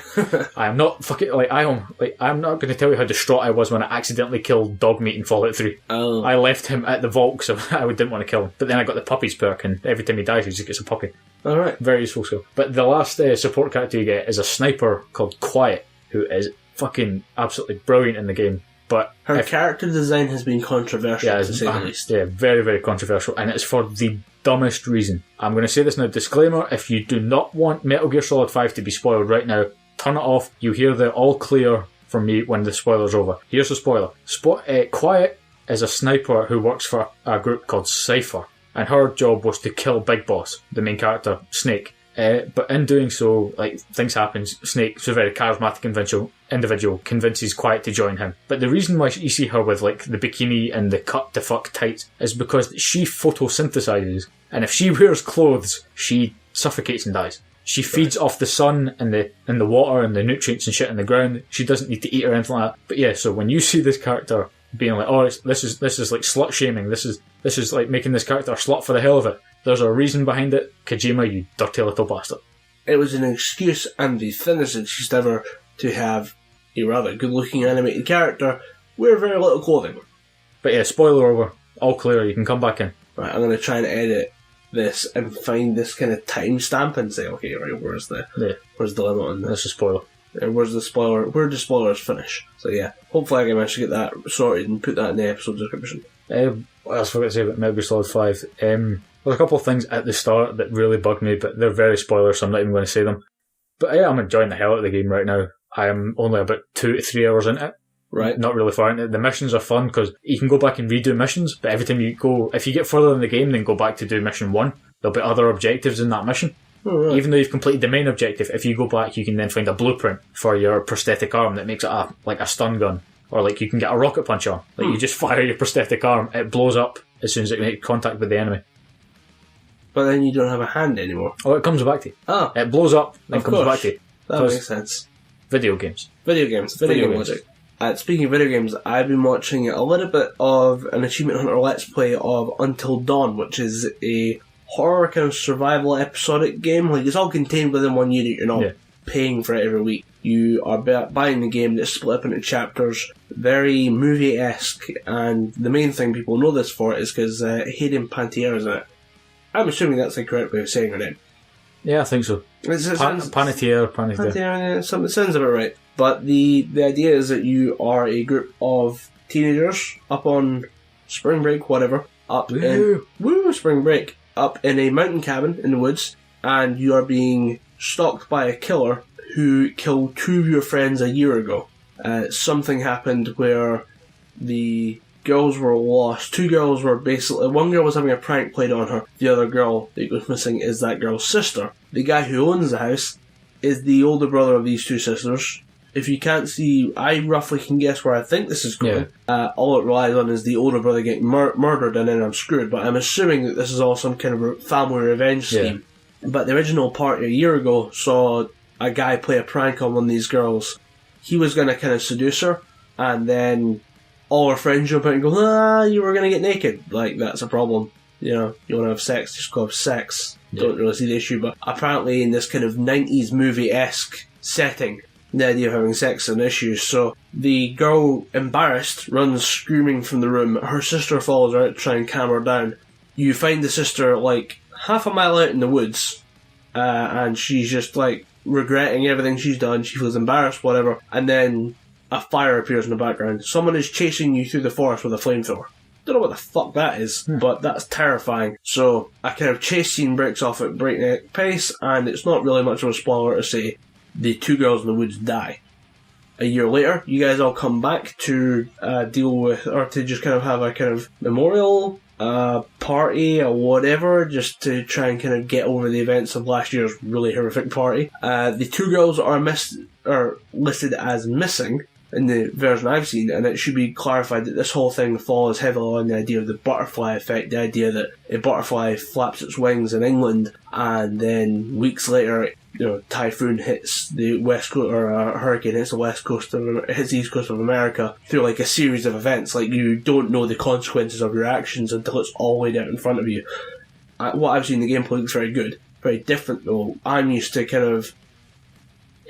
I am not fucking I'm not going to tell you how distraught I was when I accidentally killed Dogmeat in Fallout 3. Oh. I left him at the vault because I didn't want to kill him. But then I got the puppies perk, and every time he dies, he just gets a puppy. Alright. Very useful skill. But the last support character you get is a sniper called Quiet, who is fucking absolutely brilliant in the game. But her character design has been controversial, to say the least. Yeah, very, very controversial, and it's for the dumbest reason. I'm going to say this now, disclaimer, if you do not want Metal Gear Solid 5 to be spoiled right now, turn it off. You hear the all clear from me when the spoiler's over. Here's the spoiler. Quiet is a sniper who works for a group called Cypher, and her job was to kill Big Boss, the main character, Snake. But in doing so, things happen. Snake, who's a very charismatic individual, convinces Quiet to join him. But the reason why you see her with the bikini and the cut to fuck tights is because she photosynthesizes, and if she wears clothes, she suffocates and dies. She feeds off the sun and the water and the nutrients and shit in the ground. She doesn't need to eat or anything like that. But yeah, so when you see this character being this is like slut shaming, this is like making this character a slut for the hell of it, there's a reason behind it. Kojima, you dirty little bastard. It was an excuse and the thinnest excuse ever to have a rather good-looking animated character wear very little clothing. But yeah, spoiler over. All clear, you can come back in. Right, I'm going to try and edit this and find this kind of timestamp and say, okay, right, where's the limit on this? That's a spoiler. Where's the spoiler? Where do spoilers finish? So yeah, hopefully I can manage to get that sorted and put that in the episode description. What else forgot to say about Metal Gear Solid 5? There's a couple of things at the start that really bug me, but they're very spoilers, so I'm not even going to say them. But yeah, I'm enjoying the hell out of the game right now. I am only about 2 to 3 hours into it. Right. Not really far into it. The missions are fun because you can go back and redo missions, but every time you go, if you get further in the game, then go back to do mission 1, there'll be other objectives in that mission. Oh, right. Even though you've completed the main objective, if you go back, you can then find a blueprint for your prosthetic arm that makes it a stun gun. Or you can get a rocket punch on. You just fire your prosthetic arm, it blows up as soon as it makes contact with the enemy. But then you don't have a hand anymore. Oh, it comes back to you. Oh. It blows up, then comes back to you. That makes sense. Video games. Video game logic. Speaking of video games, I've been watching a little bit of an Achievement Hunter Let's Play of Until Dawn, which is a horror kind of survival episodic game. It's all contained within one unit. You're not paying for it every week. You are buying the game that's split up into chapters, very movie-esque, and the main thing people know this for is because Hayden Panettiere is in it. I'm assuming that's the correct way of saying her name. Yeah, I think so. Panettiere. Yeah, it sounds about right. But the idea is that you are a group of teenagers up on spring break, whatever, spring break, up in a mountain cabin in the woods, and you are being stalked by a killer who killed 2 of your friends a year ago. Something happened where the girls were lost. 2 girls were one girl was having a prank played on her. The other girl that goes missing is that girl's sister. The guy who owns the house is the older brother of these 2 sisters. If you can't see, I roughly can guess where I think this is going. Yeah. All it relies on is the older brother getting murdered and then I'm screwed. But I'm assuming that this is all some kind of family revenge scheme. But the original party a year ago saw a guy play a prank on one of these girls. He was going to kind of seduce her, and then all her friends jump out and go, you were going to get naked. That's a problem. You want to have sex, just go have sex. Yeah. Don't really see the issue, but apparently in this kind of 90s movie-esque setting, the idea of having sex is an issue. So the girl, embarrassed, runs screaming from the room. Her sister follows her out to try and calm her down. You find the sister half a mile out in the woods, and she's just regretting everything she's done. She feels embarrassed, whatever, and then a fire appears in the background. Someone is chasing you through the forest with a flamethrower. Don't know what the fuck that is, but that's terrifying. So a kind of chase scene breaks off at breakneck pace, and it's not really much of a spoiler to say the 2 girls in the woods die. A year later, you guys all come back to deal with, or to just kind of have a kind of memorial party or whatever, just to try and kind of get over the events of last year's really horrific party. The 2 girls are listed as missing in the version I've seen, and it should be clarified that this whole thing follows heavily on the idea of the butterfly effect, the idea that a butterfly flaps its wings in England, and then weeks later, typhoon hits the west coast, or a hurricane hits the west coast, hits the east coast of America through a series of events. You don't know the consequences of your actions until it's all laid out in front of you. What I've seen, the gameplay looks very good, very different though. I'm used to kind of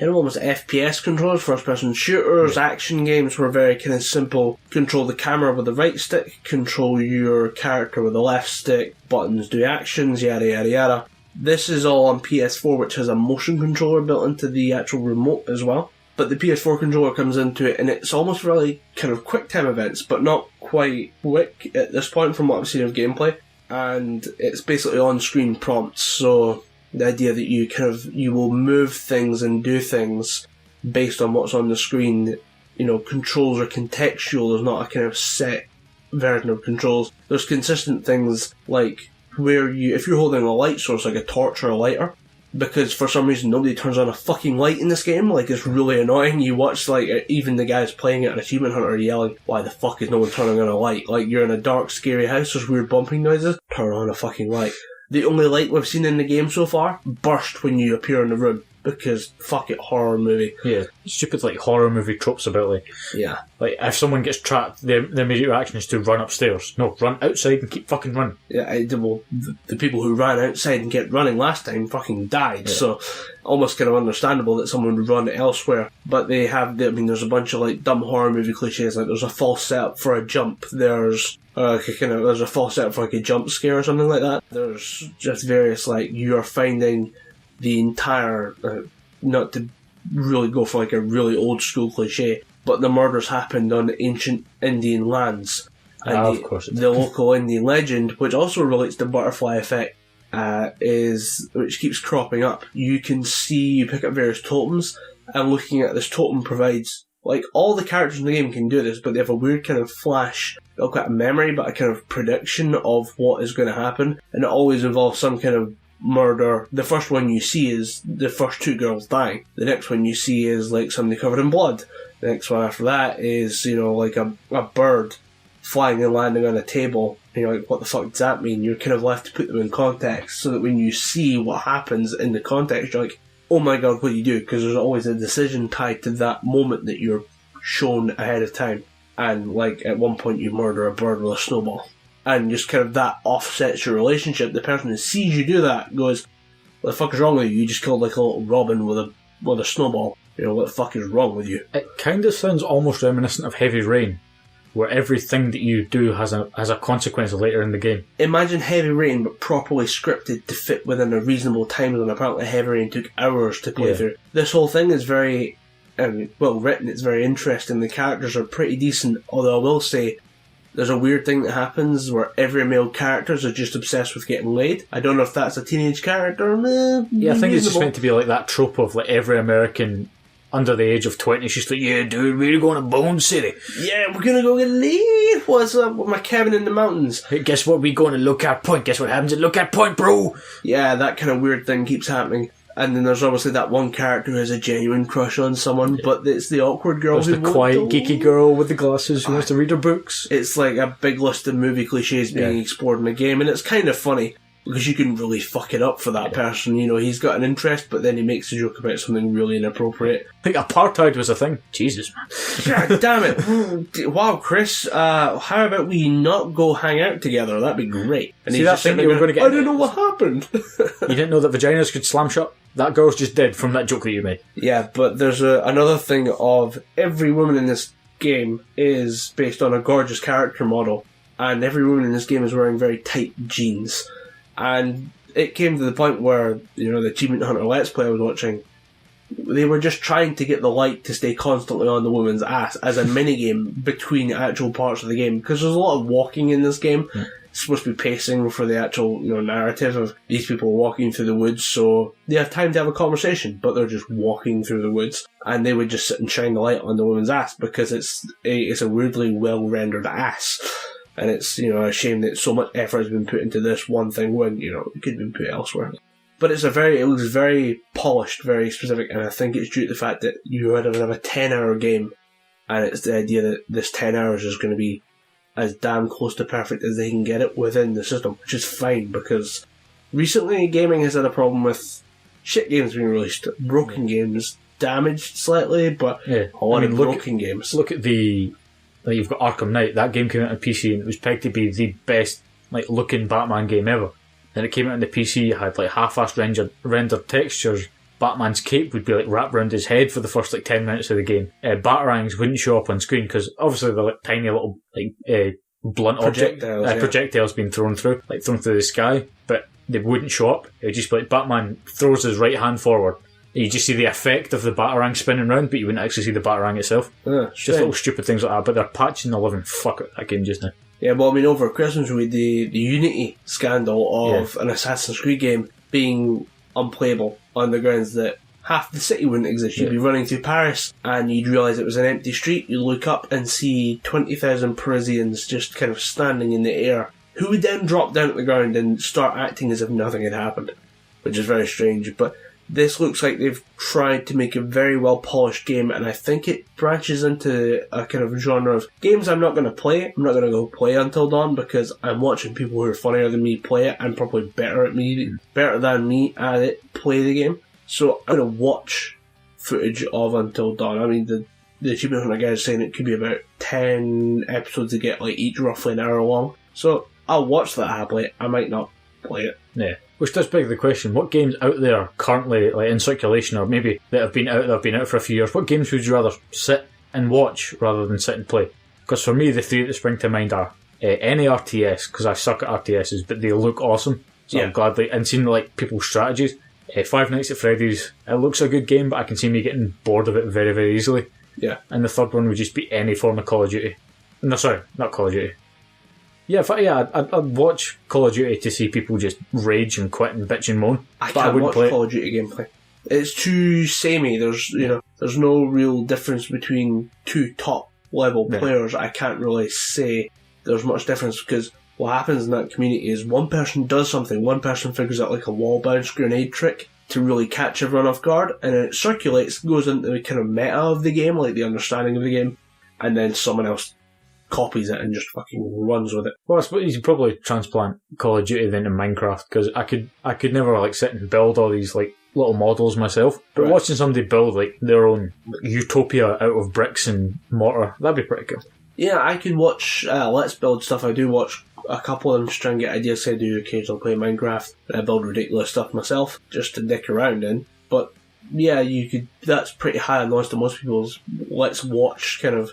almost FPS controls, first-person shooters, action games were very kind of simple. Control the camera with the right stick, control your character with the left stick, buttons do actions, yada yada yada. This is all on PS4, which has a motion controller built into the actual remote as well. But the PS4 controller comes into it, and it's almost really kind of quick time events, but not quite quick at this point from what I've seen of gameplay. And it's basically on-screen prompts, so the idea that you will move things and do things based on what's on the screen. You know, controls are contextual. There's not a kind of set version of controls. There's consistent things like if you're holding a light source like a torch or a lighter, because for some reason nobody turns on a fucking light in this game, like it's really annoying. You watch like even the guys playing it on Achievement Hunter yelling, why the fuck is no one turning on a light? Like you're in a dark scary house, there's weird bumping noises, turn on a fucking light. The only light we've seen in the game so far burst when you appear in the room. Because fuck it, horror movie. Yeah, stupid like horror movie tropes about like if someone gets trapped, the immediate reaction is to run upstairs. No, run outside and keep fucking running. Yeah, the people who ran outside and kept running last time fucking died. Yeah. So almost kind of understandable that someone would run elsewhere. But there's a bunch of like dumb horror movie cliches. Like there's a false setup for a jump. There's a false setup for like a jump scare or something like that. There's just various like you are finding the entire, not to really go for like a really old school cliche, but the murders happened on ancient Indian lands. And of course it did. The local Indian legend, which also relates to butterfly effect, which keeps cropping up. You pick up various totems, and looking at this totem provides, like all the characters in the game can do this, but they have a weird kind of flash, not quite a memory, but a kind of prediction of what is going to happen, and it always involves some kind of murder. The first one you see is the first two girls dying. The next one you see is like somebody covered in blood. The next one after that is, like a bird flying and landing on a table. And you're like, what the fuck does that mean? You're kind of left to put them in context so that when you see what happens in the context, you're like, oh my god, what do you do? Because there's always a decision tied to that moment that you're shown ahead of time. And like at one point you murder a bird with a snowball. And just kind of that offsets your relationship. The person who sees you do that goes, what the fuck is wrong with you? You just killed like a little robin with a snowball. What the fuck is wrong with you? It kind of sounds almost reminiscent of Heavy Rain, where everything that you do has a consequence later in the game. Imagine Heavy Rain, but properly scripted to fit within a reasonable time zone. Apparently Heavy Rain took hours to play through. This whole thing is very well written. It's very interesting. The characters are pretty decent, although I will say there's a weird thing that happens where every male characters are just obsessed with getting laid. I don't know if that's a teenage character. Yeah, I think it's just meant to be like that trope of like every American under the age of 20 is just like, yeah, dude, we're going to Bone City. Yeah, we're going to go get laid. What's up with my cabin in the mountains? Hey, guess what? We're going to Lookout Point. Guess what happens at Lookout Point, bro? Yeah, that kind of weird thing keeps happening. And then there's obviously that one character who has a genuine crush on someone, but it's the awkward girl there's the quiet, geeky girl with the glasses who wants to read her books. It's like a big list of movie cliches being explored in the game, and it's kind of funny, because you can really fuck it up for that person. He's got an interest, but then he makes a joke about something really inappropriate. I think apartheid was a thing. Jesus, man. God damn it. Wow, Chris, how about we not go hang out together? That'd be great. And see that thing you were going to get? I don't know what happened. You didn't know that vaginas could slam shut? That girl's just dead from that joke that you made. Yeah, but there's another thing of every woman in this game is based on a gorgeous character model, and every woman in this game is wearing very tight jeans. And it came to the point where, the Achievement Hunter Let's Play I was watching, they were just trying to get the light to stay constantly on the woman's ass as a minigame between actual parts of the game, because there's a lot of walking in this game. It's supposed to be pacing for the actual narrative of these people walking through the woods, so they have time to have a conversation, but they're just walking through the woods, and they would just sit and shine the light on the woman's ass because it's a weirdly well rendered ass. And it's a shame that so much effort has been put into this one thing when it could have been put elsewhere. But it looks very polished, very specific, and I think it's due to the fact that you would have a 10-hour game, and it's the idea that this 10 hours is going to be as damn close to perfect as they can get it within the system, which is fine, because recently gaming has had a problem with shit games being released, broken games, damaged slightly, but a lot of broken games. Look at you've got Arkham Knight. That game came out on PC and it was pegged to be the best looking Batman game ever. Then it came out on the PC, it had half-assed rendered textures. Batman's cape would be wrapped around his head for the first 10 minutes of the game. Batarangs wouldn't show up on screen because obviously they're tiny little blunt projectiles being thrown through the sky, but they wouldn't show up. It would just be Batman throws his right hand forward You just see the effect of the Batarang spinning round, but you wouldn't actually see the Batarang itself. Just little stupid things like that, but they're patching the living fuck out of that game just now. Yeah, well, I mean, over Christmas we had the Unity scandal of an Assassin's Creed game being unplayable on the grounds that half the city wouldn't exist. You'd be running through Paris and you'd realise it was an empty street. You'd look up and see 20,000 Parisians just kind of standing in the air, who would then drop down to the ground and start acting as if nothing had happened, which is very strange. But this looks like they've tried to make a very well polished game, and I think it branches into a kind of genre of games I'm not going to play. I'm not going to go play Until Dawn because I'm watching people who are funnier than me play it and probably better than me at it play the game. So I'm going to watch footage of Until Dawn. I mean, the Achievement Hunter guy is saying it could be about 10 episodes to get, like, each roughly an hour long. So I'll watch that happily. I might not play it. Yeah. Which does beg the question, what games out there currently, like, in circulation, or maybe that have been out for a few years, what games would you rather sit and watch rather than sit and play? Because for me, the three that spring to mind are any RTS, because I suck at RTSs, but they look awesome. So I'm gladly, and seeing, like, people's strategies. Five Nights at Freddy's, it looks a good game, but I can see me getting bored of it very, very easily. Yeah. And the third one would just be any form of Call of Duty. No, sorry, not Call of Duty. Yeah, I'd watch Call of Duty to see people just rage and quit and bitch and moan. I can't watch Call of Duty gameplay. It's too samey. There's no real difference between two top level players. I can't really say there's much difference because what happens in that community is one person does something, one person figures out like a wall bounce grenade trick to really catch everyone off guard, and then it circulates, goes into the kind of meta of the game, like the understanding of the game, and then someone else copies it and just fucking runs with it. Well, I suppose you could probably transplant Call of Duty then to Minecraft, because I could never like sit and build all these like little models myself. But watching somebody build like their own utopia out of bricks and mortar, that'd be pretty cool. Yeah, I could watch Let's Build stuff. I do watch a couple of them to try and get ideas. I do occasionally play Minecraft, and I build ridiculous stuff myself just to dick around in. But yeah, you could. That's pretty high on the list of most people's let's watch kind of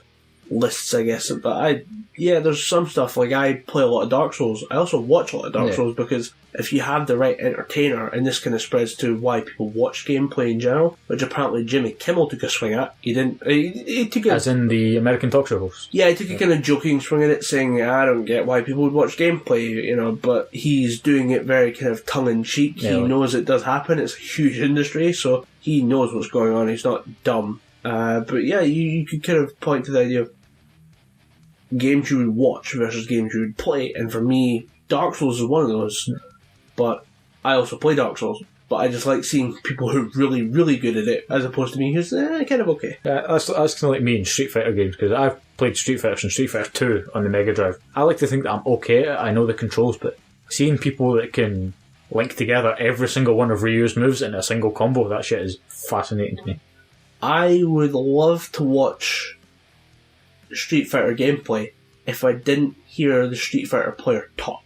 lists, I guess. But there's some stuff, like I play a lot of Dark Souls. I also watch a lot of Dark Souls because if you have the right entertainer, and this kind of spreads to why people watch gameplay in general, which apparently Jimmy Kimmel took a swing at. He didn't. He took as in the American talk show host. Yeah, he took a kind of joking swing at it, saying, I don't get why people would watch gameplay, but he's doing it very kind of tongue-in-cheek. He knows it does happen. It's a huge industry, so he knows what's going on. He's not dumb. But yeah, you could kind of point to the idea of games you would watch versus games you would play, and for me, Dark Souls is one of those. But I also play Dark Souls, but I just like seeing people who are really, really good at it, as opposed to me who's kind of okay. That's kind of like me in Street Fighter games, because I've played Street Fighter and Street Fighter 2 on the Mega Drive. I like to think that I'm okay at it, I know the controls, but seeing people that can link together every single one of Ryu's moves in a single combo, that shit is fascinating to me. I would love to watch Street Fighter gameplay if I didn't hear the Street Fighter player talk.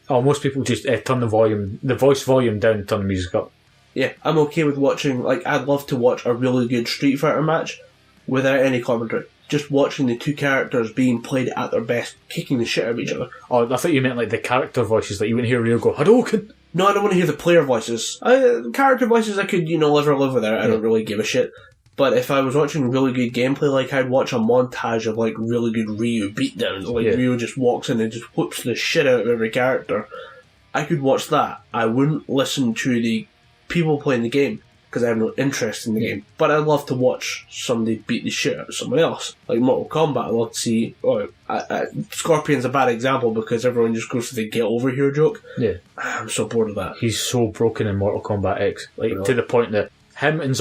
Oh, most people just turn the voice volume down and turn the music up. Yeah, I'm okay with watching, I'd love to watch a really good Street Fighter match without any commentary. Just watching the two characters being played at their best, kicking the shit out of each other. Oh, I thought you meant like the character voices, like you wouldn't hear Ryo go, Hadouken! No, I don't want to hear the player voices. Character voices I could, live without. I don't really give a shit. But if I was watching really good gameplay, I'd watch a montage of, really good Ryu beatdowns. Ryu just walks in and just whoops the shit out of every character. I could watch that. I wouldn't listen to the people playing the game, because I have no interest in the game. But I'd love to watch somebody beat the shit out of somebody else. Like Mortal Kombat, I'd love to see... Scorpion's a bad example, because everyone just goes for the get over here joke. Yeah. I'm so bored of that. He's so broken in Mortal Kombat X. To the point that him and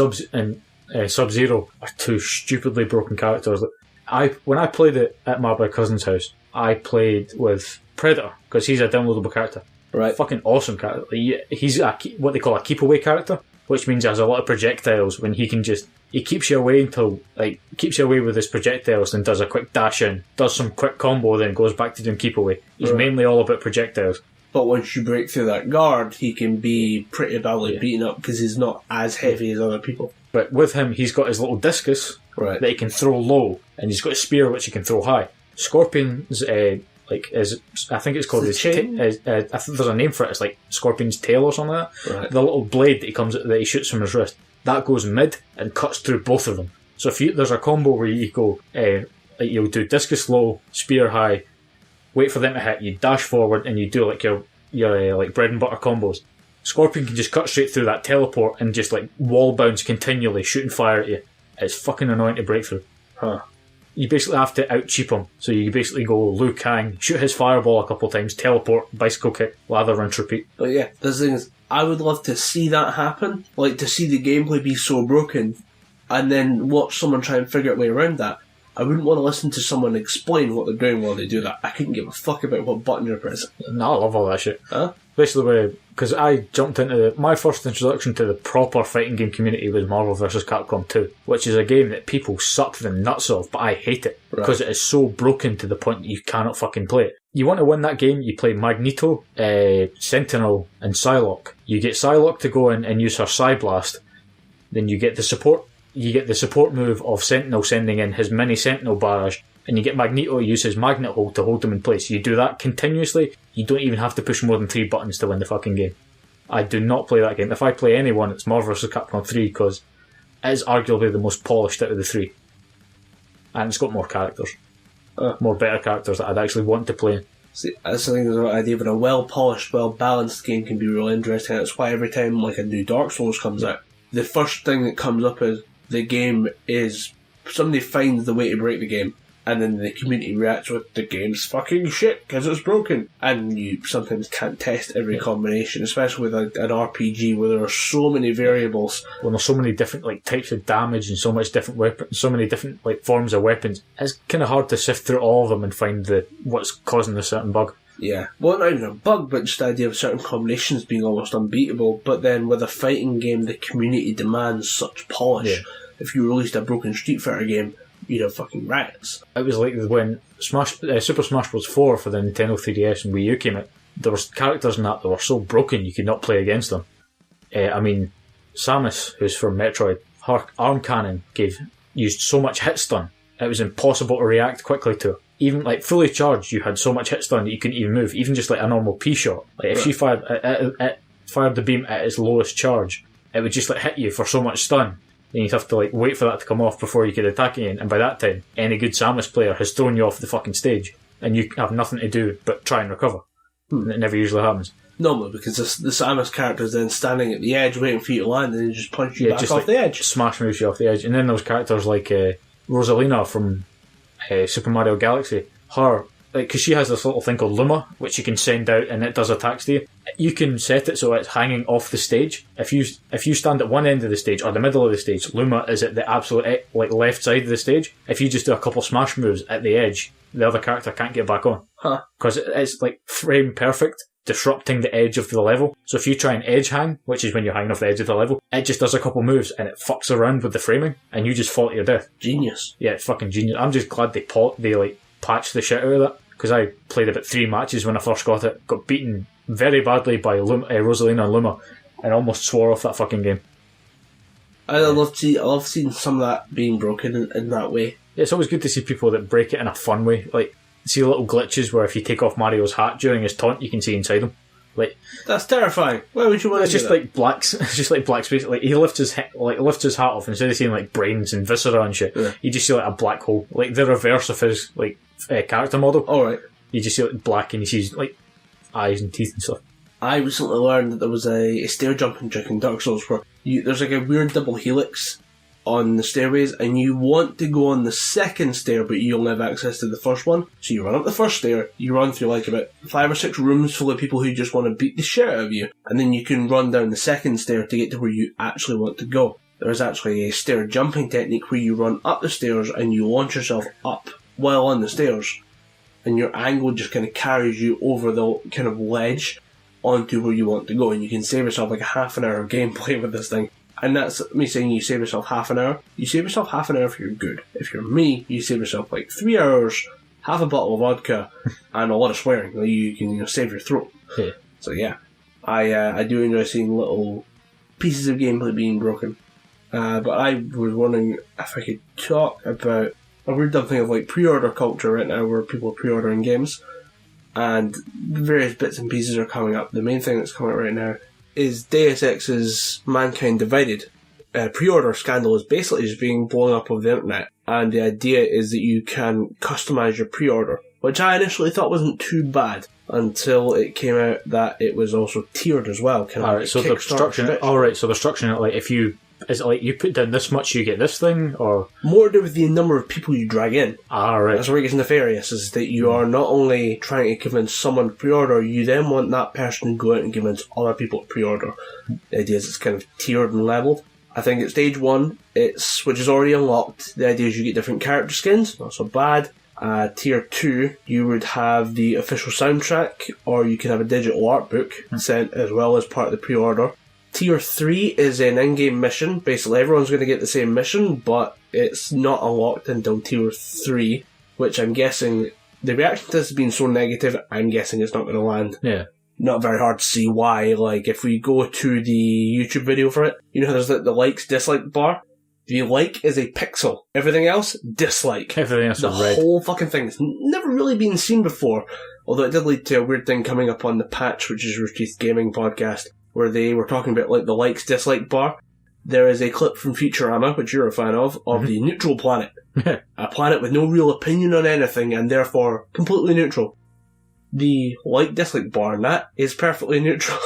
Sub-Zero are two stupidly broken characters. When I played it at my cousin's house, I played with Predator, because he's a downloadable character. Right. Fucking awesome character. He's what they call a keep away character, which means he has a lot of projectiles when he keeps you away keeps you away with his projectiles, then does a quick dash in, does some quick combo, then goes back to doing keep away. He's mainly all about projectiles. But once you break through that guard, he can be pretty badly beaten up because he's not as heavy as other people. But with him, he's got his little discus that he can throw low, and he's got a spear which he can throw high. Scorpion's, I think it's called his chain. I think there's a name for it. It's like Scorpion's tail or something like that. Right. The little blade that he shoots from his wrist. that goes mid and cuts through both of them. So if there's a combo where you go, you'll do discus low, spear high, wait for them to hit, you dash forward, and you do like your like bread and butter combos. Scorpion can just cut straight through that teleport and just like wall bounce continually, shooting fire at you. It's fucking annoying to break through. You basically have to out-cheap him. So you basically go Liu Kang, shoot his fireball a couple of times, teleport, bicycle kick, lather, rinse, repeat. But yeah, the thing is, I would love to see that happen. Like, to see the gameplay be so broken, and then watch someone try and figure out a way around that. I wouldn't want to listen to someone explain what they're doing while they do that. I couldn't give a fuck about what button you're pressing. No, I love all that shit. Huh? Especially because I jumped into my first introduction to the proper fighting game community was Marvel vs. Capcom 2, which is a game that people suck the nuts of, but I hate it because it is so broken to the point that you cannot fucking play it. You want to win that game, you play Magneto, Sentinel, and Psylocke. You get Psylocke to go in and use her Psyblast, then you get the support. You get the support move of Sentinel sending in his mini Sentinel barrage, and you get Magneto to use his magnet hold to hold them in place. You do that continuously, you don't even have to push more than 3 buttons to win the fucking game. I do not play that game. If I play anyone, it's Marvel vs. Capcom 3, because it is arguably the most polished out of the 3. And it's got more characters. More better characters that I'd actually want to play. See, that's the thing, the idea of a well-polished, well-balanced game can be really interesting. That's why every time like a new Dark Souls comes out, the first thing that comes up is the game is somebody finds the way to break the game, and then the community reacts with the game's fucking shit because it's broken. And you sometimes can't test every combination, especially with an RPG where there are so many variables. When there's so many different like types of damage and so much different weapons, so many different like forms of weapons, it's kind of hard to sift through all of them and find what's causing a certain bug. Yeah, well, not even a bug, but just the idea of certain combinations being almost unbeatable. But then with a fighting game, the community demands such polish. Yeah. If you released a broken Street Fighter game, you'd have fucking riots. It was like when Super Smash Bros. 4 for the Nintendo 3DS and Wii U came out. There was characters in that were so broken you could not play against them. I mean, Samus, who's from Metroid, her arm cannon used so much hit stun, it was impossible to react quickly to. Even like fully charged, you had so much hit stun that you couldn't even move. Even just like a normal P shot, like if she fired the beam at its lowest charge, it would just like hit you for so much stun. Then you'd have to like wait for that to come off before you could attack again. And by that time, any good Samus player has thrown you off the fucking stage, and you have nothing to do but try and recover. And it never usually happens. Normally, because the Samus character is then standing at the edge waiting for you to land, and then just punch you back off the edge. Smash moves you off the edge. And then those characters like Rosalina from Super Mario Galaxy, her, like, because she has this little thing called Luma, which you can send out and it does attacks to you. You can set it so it's hanging off the stage. If you stand at one end of the stage or the middle of the stage, Luma is at the absolute like left side of the stage. If you just do a couple smash moves at the edge, the other character can't get back on. Because it's like frame perfect, disrupting the edge of the level. So if you try and edge hang, which is when you're hanging off the edge of the level, it just does a couple moves and it fucks around with the framing and you just fall to your death. Genius. Yeah, it's fucking genius. I'm just glad they like patched the shit out of that, because I played about 3 matches when I first got it, got beaten very badly by Rosalina and Luma, and almost swore off that fucking game. I love seeing some of that being broken in that way. Yeah, it's always good to see people that break it in a fun way. Like, see little glitches where if you take off Mario's hat during his taunt, you can see inside him. Like, that's terrifying. Why would you want to do that? It's just like black space. Like, he lifts his hat off, instead of seeing like brains and viscera and shit, you just see like a black hole, like the reverse of his like character model. Alright. You just see like black and you see like eyes and teeth and stuff. I recently learned that there was a stair jumping trick in Dark Souls where there's like a weird double helix on the stairways, and you want to go on the second stair, but you only have access to the first one. So you run up the first stair, you run through like about 5 or 6 rooms full of people who just want to beat the shit out of you, and then you can run down the second stair to get to where you actually want to go. There's actually a stair jumping technique where you run up the stairs and you launch yourself up while on the stairs, and your angle just kind of carries you over the kind of ledge onto where you want to go, and you can save yourself like a half an hour of gameplay with this thing. And that's me saying you save yourself half an hour. You save yourself half an hour if you're good. If you're me, you save yourself like 3 hours, half a bottle of vodka, and a lot of swearing. Like you can save your throat. Yeah. So yeah, I do enjoy seeing little pieces of gameplay being broken. But I was wondering if I could talk about a weird dumb thing of like pre-order culture right now, where people are pre-ordering games, and various bits and pieces are coming up. The main thing that's coming out right now is Deus Ex's Mankind Divided, pre-order scandal is basically just being blown up over the internet, and the idea is that you can customize your pre-order, which I initially thought wasn't too bad until it came out that it was also tiered as well. Alright, so they're structuring it. So they're structuring it like is it like you put down this much, you get this thing, or more to do with the number of people you drag in. Right. That's where it gets nefarious, is that you are not only trying to convince someone to pre-order, you then want that person to go out and convince other people to pre-order. The idea is it's kind of tiered and leveled. I think at stage 1, which is already unlocked, the idea is you get different character skins, not so bad. Tier 2, you would have the official soundtrack, or you can have a digital art book sent as well as part of the pre-order. Tier 3 is an in-game mission. Basically, everyone's going to get the same mission, but it's not unlocked until Tier 3, which I'm guessing, the reaction to this has been so negative, I'm guessing it's not going to land. Yeah. Not very hard to see why. Like, if we go to the YouTube video for it, you know how there's the likes, dislike bar? The like is a pixel. Everything else, dislike. Everything else is red. The whole fucking thing. It's never really been seen before. Although it did lead to a weird thing coming up on the Patch, which is Roosterteeth Gaming podcast, where they were talking about like the likes, dislike bar. There is a clip from Futurama, which you're a fan of the neutral planet. A planet with no real opinion on anything, and therefore completely neutral. The like-dislike bar in that is perfectly neutral.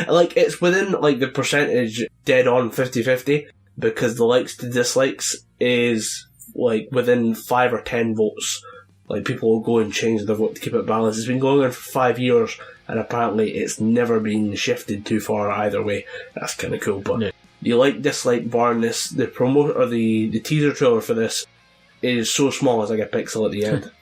Like, it's within, like, the percentage dead on 50-50, because the likes to dislikes is, like, within 5 or 10 votes. Like, people will go and change their vote to keep it balanced. It's been going on for 5 years, and apparently it's never been shifted too far either way. That's kind of cool, but the like-dislike bar in this, the promo, or the teaser trailer for this, is so small, it's like a pixel at the end.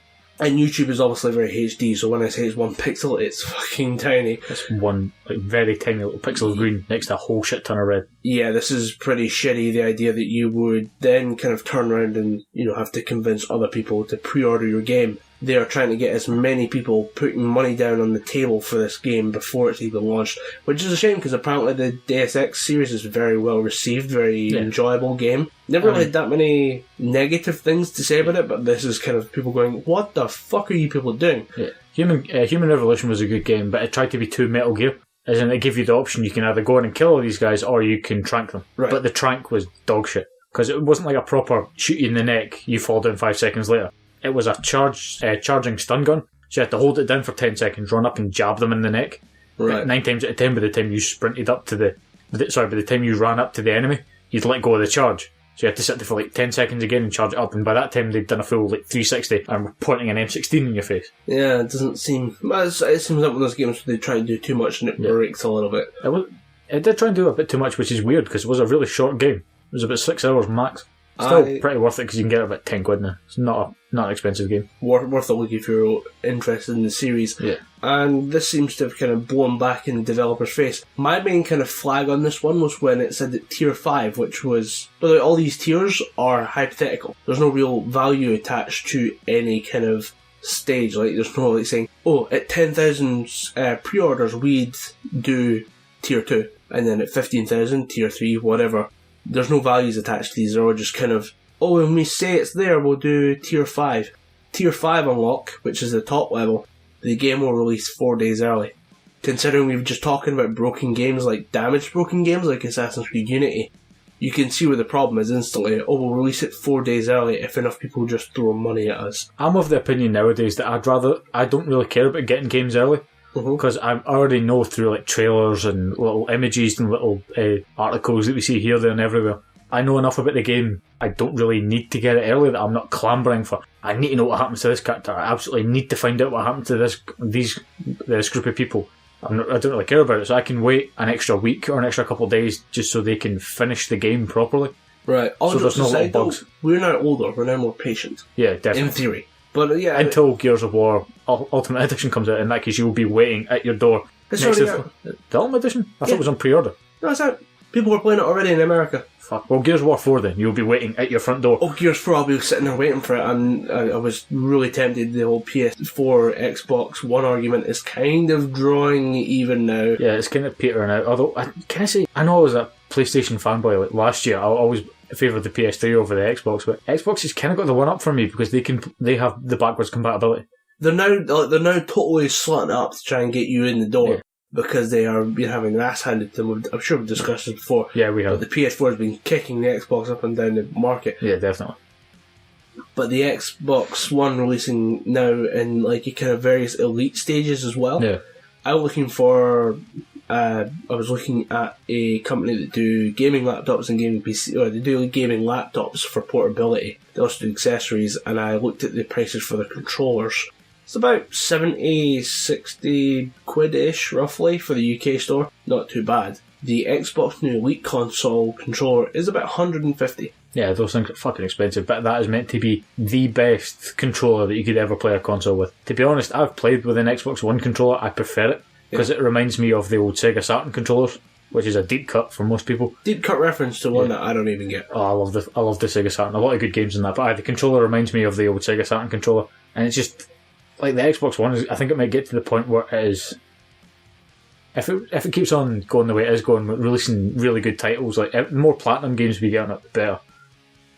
And YouTube is obviously very HD, so when I say it's 1 pixel, it's fucking tiny. It's one very tiny little pixel of green next to a whole shit ton of red. Yeah, this is pretty shitty, the idea that you would then kind of turn around and, have to convince other people to pre-order your game. They are trying to get as many people putting money down on the table for this game before it's even launched, which is a shame because apparently the Deus Ex series is very well received, very enjoyable game. Never really had that many negative things to say about it, but this is kind of people going, what the fuck are you people doing? Yeah. Human Revolution was a good game, but it tried to be too Metal Gear. As in, it gave you the option, you can either go in and kill all these guys, or you can trank them. Right. But the trank was dog shit. Because it wasn't like a proper shoot you in the neck, you fall down 5 seconds later. It was a charging stun gun, so you had to hold it down for 10 seconds, run up and jab them in the neck. Right. 9 times out of 10, by the time you sprinted up to by the time you ran up to the enemy, you'd let go of the charge. So you had to sit there for like 10 seconds again and charge it up, and by that time they'd done a full 360 and were pointing an M16 in your face. Yeah, it doesn't seem... It seems like one of those games where they try and do too much and it breaks a little bit. It did try and do a bit too much, which is weird, because it was a really short game. It was about 6 hours max. Still pretty worth it because you can get it about £10 now. It's not an expensive game. Worth a look if you're interested in the series. Yeah. And this seems to have kind of blown back in the developer's face. My main kind of flag on this one was when it said that Tier 5, which was... By the way, all these tiers are hypothetical. There's no real value attached to any kind of stage. Like, there's no like saying, at 10,000 pre-orders, we'd do Tier 2. And then at 15,000, Tier 3, whatever. There's no values attached to these. They're all just kind of, when we say it's there, we'll do Tier 5. Tier 5 unlock, which is the top level, the game will release 4 days early. Considering we were just talking about broken games, like damaged broken games, like Assassin's Creed Unity, you can see where the problem is instantly. We'll release it 4 days early if enough people just throw money at us. I'm of the opinion nowadays that I don't really care about getting games early. Because I already know through like trailers and little images and little articles that we see here, there and everywhere, I know enough about the game. I don't really need to get it early, that I'm not clambering for, I need to know what happens to this character, I absolutely need to find out what happened to this group of people. I don't really care about it, so I can wait an extra week or an extra couple of days just so they can finish the game properly. Right. So there's no little bugs. We're now older, we're now more patient. Yeah, definitely. In theory. But yeah, until Gears of War Ultimate Edition comes out, in that case you'll be waiting at your door. It's already out. The Ultimate Edition? I thought it was on pre-order. No, it's out. People were playing it already in America. Fuck. Well, Gears of War 4 then, you'll be waiting at your front door. Gears 4, I'll be sitting there waiting for it, and I was really tempted. The whole PS4, Xbox One argument is kind of drawing even now. Yeah, it's kind of petering out. Although, I know I was a PlayStation fanboy like last year. I always favoured the PS3 over the Xbox, but Xbox has kind of got the one up for me because they have the backwards compatibility. They're now totally slutting up to try and get you in the door. Yeah. because they are been having their ass handed to them. I'm sure we've discussed this before. Yeah, we have. But the PS4 has been kicking the Xbox up and down the market. Yeah, definitely. But the Xbox One releasing now in like a kind of various elite stages as well. Yeah. I was looking at a company that do gaming laptops and gaming PC, or they do gaming laptops for portability. They also do accessories, and I looked at the prices for the controllers. It's about 70, 60 quid-ish, roughly, for the UK store. Not too bad. The Xbox New Elite console controller is about 150. Yeah, those things are fucking expensive, but that is meant to be the best controller that you could ever play a console with. To be honest, I've played with an Xbox One controller. I prefer it, because it reminds me of the old Sega Saturn controllers, which is a deep cut for most people. Deep cut reference to one that I don't even get. Oh, I love the Sega Saturn. A lot of good games in that, but the controller reminds me of the old Sega Saturn controller, and it's just like the Xbox One. I think it might get to the point where it is. If it keeps on going the way it is going, releasing really good titles, like the more platinum games we get on it, the better.